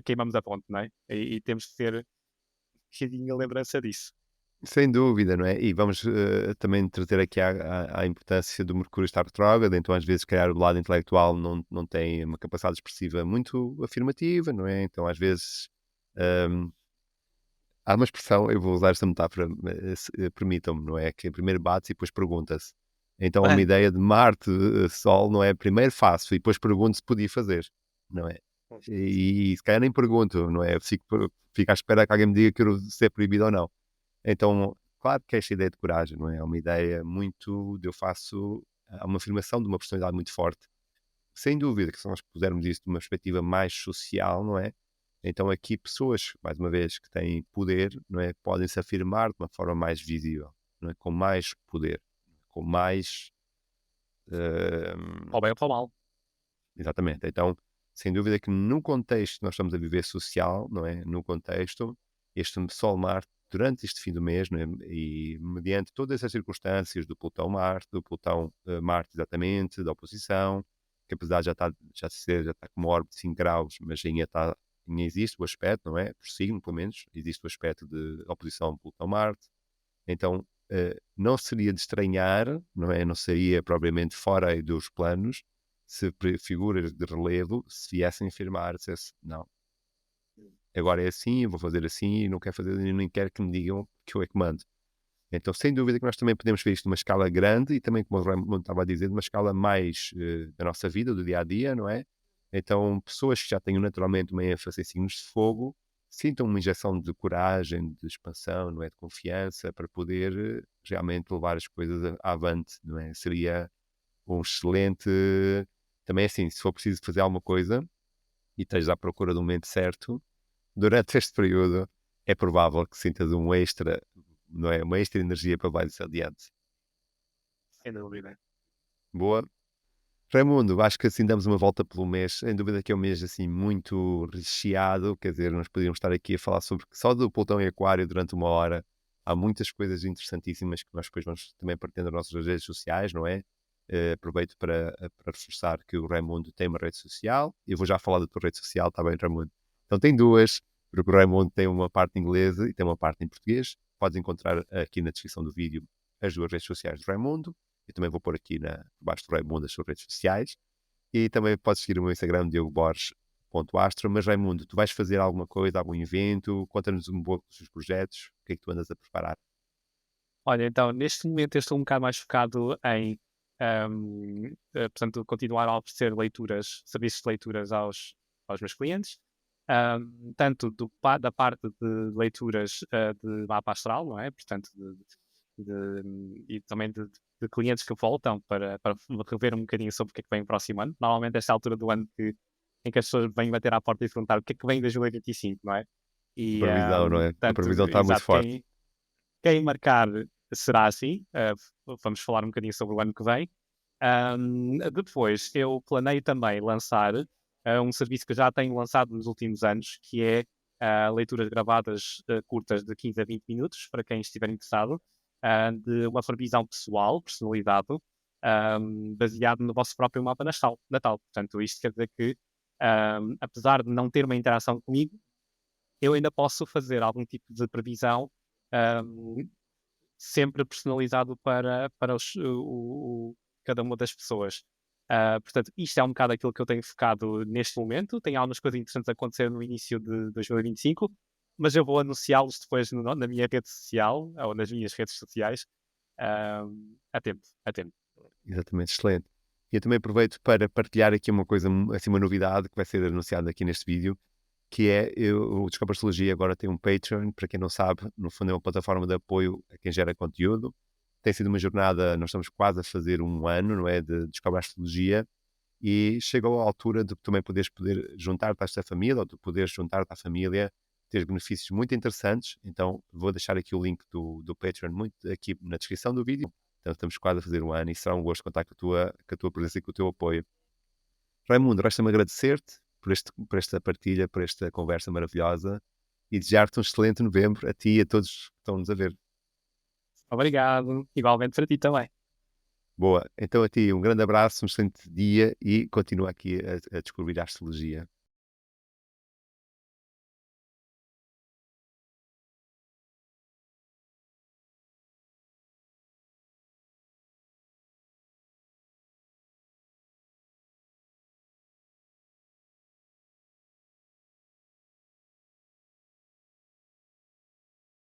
queimamos a ponte, não é? E temos que ter um bocadinho a lembrança disso. Sem dúvida, não é? E vamos também trazer aqui a importância do Mercúrio estar retrógrado, então às vezes, se calhar, o lado intelectual não tem uma capacidade expressiva muito afirmativa, não é? Então às vezes hum, há uma expressão, eu vou usar esta metáfora, permitam-me, não é? Que primeiro bate e depois pergunta-se. Então há uma ideia de Marte, Sol, não é? Primeiro faço e depois pergunto se podia fazer, não é? E se calhar nem pergunto, não é? Fico à espera que alguém me diga que se é proibido ou não. Então, claro que esta ideia de coragem, não é? É uma ideia muito de eu faço há uma afirmação de uma personalidade muito forte. Sem dúvida que se nós pusermos isso de uma perspectiva mais social, não é? Então aqui pessoas, mais uma vez, que têm poder, não é? Podem se afirmar de uma forma mais visível, não é? Com mais poder, com mais Para o bem ou para o mal. exatamente. Então, sem dúvida que no contexto que nós estamos a viver social, não é? No contexto, este Sol-Marte, durante este fim do mês, não é? E mediante todas essas circunstâncias do Plutão-Marte, do Plutão-Marte exatamente, da oposição, que apesar de já está com uma órbita de 5 graus, mas ainda existe o aspecto, não é? Por signo, pelo menos, existe o aspecto de oposição Plutão-Marte. Então, não seria de estranhar, não é? Não seria propriamente fora aí dos planos, se figuras de relevo se viessem afirmar, dissesse, não, agora é assim, eu vou fazer assim, e não quero fazer, nem quero que me digam que eu é que mando. Então, sem dúvida que nós também podemos ver isto numa escala grande e também, como o Raimundo estava a dizer, numa escala mais da nossa vida, do dia a dia, não é? Então, pessoas que já tenham naturalmente uma ênfase em signos de fogo, sintam uma injeção de coragem, de expansão, não é? De confiança, para poder realmente levar as coisas avante, não é? Seria um excelente Também assim, se for preciso fazer alguma coisa e estejas à procura do momento certo, durante este período é provável que sintas um extra, não é? Uma extra energia para levar isso adiante. Sem dúvida. Boa. Raimundo, acho que assim damos uma volta pelo mês. Sem dúvida que é um mês assim muito recheado. Quer dizer, nós podíamos estar aqui a falar sobre só do Plutão e Aquário durante uma hora. Há muitas coisas interessantíssimas que nós depois vamos também partilhando nas nossas redes sociais, não é? Aproveito para reforçar que o Raimundo tem uma rede social. Eu vou já falar da tua rede social, está bem, Raimundo? Então tem duas, porque o Raimundo tem uma parte inglesa e tem uma parte em português. Podes encontrar aqui na descrição do vídeo as duas redes sociais do Raimundo. Eu também vou pôr aqui por baixo do Raimundo as suas redes sociais. E também podes seguir o meu Instagram, diogoborges.astro. Mas Raimundo, tu vais fazer alguma coisa, algum evento? Conta-nos um pouco dos teus projetos. O que é que tu andas a preparar? Olha, então, neste momento eu estou um bocado mais focado em, portanto, continuar a oferecer leituras, serviços de leituras aos meus clientes, tanto da parte de leituras de mapa astral, não é? Portanto, e também de clientes que voltam para rever um bocadinho sobre o que é que vem no próximo ano. Normalmente, esta altura do ano em que as pessoas vêm bater à porta e perguntar o que é que vem em 2025, não é? A E, previsão, não é? A portanto, previsão está muito exato, forte. quem marcar será assim. Vamos falar um bocadinho sobre o ano que vem. Depois, eu planeio também lançar um serviço que já tenho lançado nos últimos anos, que é leituras gravadas curtas de 15 a 20 minutos, para quem estiver interessado, de uma previsão pessoal, personalizado, baseado no vosso próprio mapa natal. Portanto, isto quer dizer que, apesar de não ter uma interação comigo, eu ainda posso fazer algum tipo de previsão um, sempre personalizado para cada uma das pessoas. Portanto, isto é um bocado aquilo que eu tenho focado neste momento. Tem algumas coisas interessantes a acontecer no início de 2025, mas eu vou anunciá-los depois na minha rede social ou nas minhas redes sociais a tempo, a tempo. Exatamente, excelente. E eu também aproveito para partilhar aqui uma coisa, assim, uma novidade que vai ser anunciada aqui neste vídeo, que é o Descobre Astrologia agora tem um Patreon, para quem não sabe, no fundo é uma plataforma de apoio a quem gera conteúdo. Tem sido uma jornada, nós estamos quase a fazer um ano, não é, de Descobre Astrologia, e chegou a altura de também poder juntar-te a esta família, ou de poderes juntar-te à família, ter benefícios muito interessantes. Então vou deixar aqui o link do Patreon muito aqui na descrição do vídeo. Então estamos quase a fazer um ano e será um gosto contar com a tua presença e com o teu apoio. Raimundo, resta-me agradecer-te por esta partilha, por esta conversa maravilhosa e desejar-te um excelente novembro a ti e a todos que estão-nos a ver. Obrigado. Igualmente para ti também. Boa, então a ti um grande abraço, um excelente dia e continua aqui a descobrir a astrologia.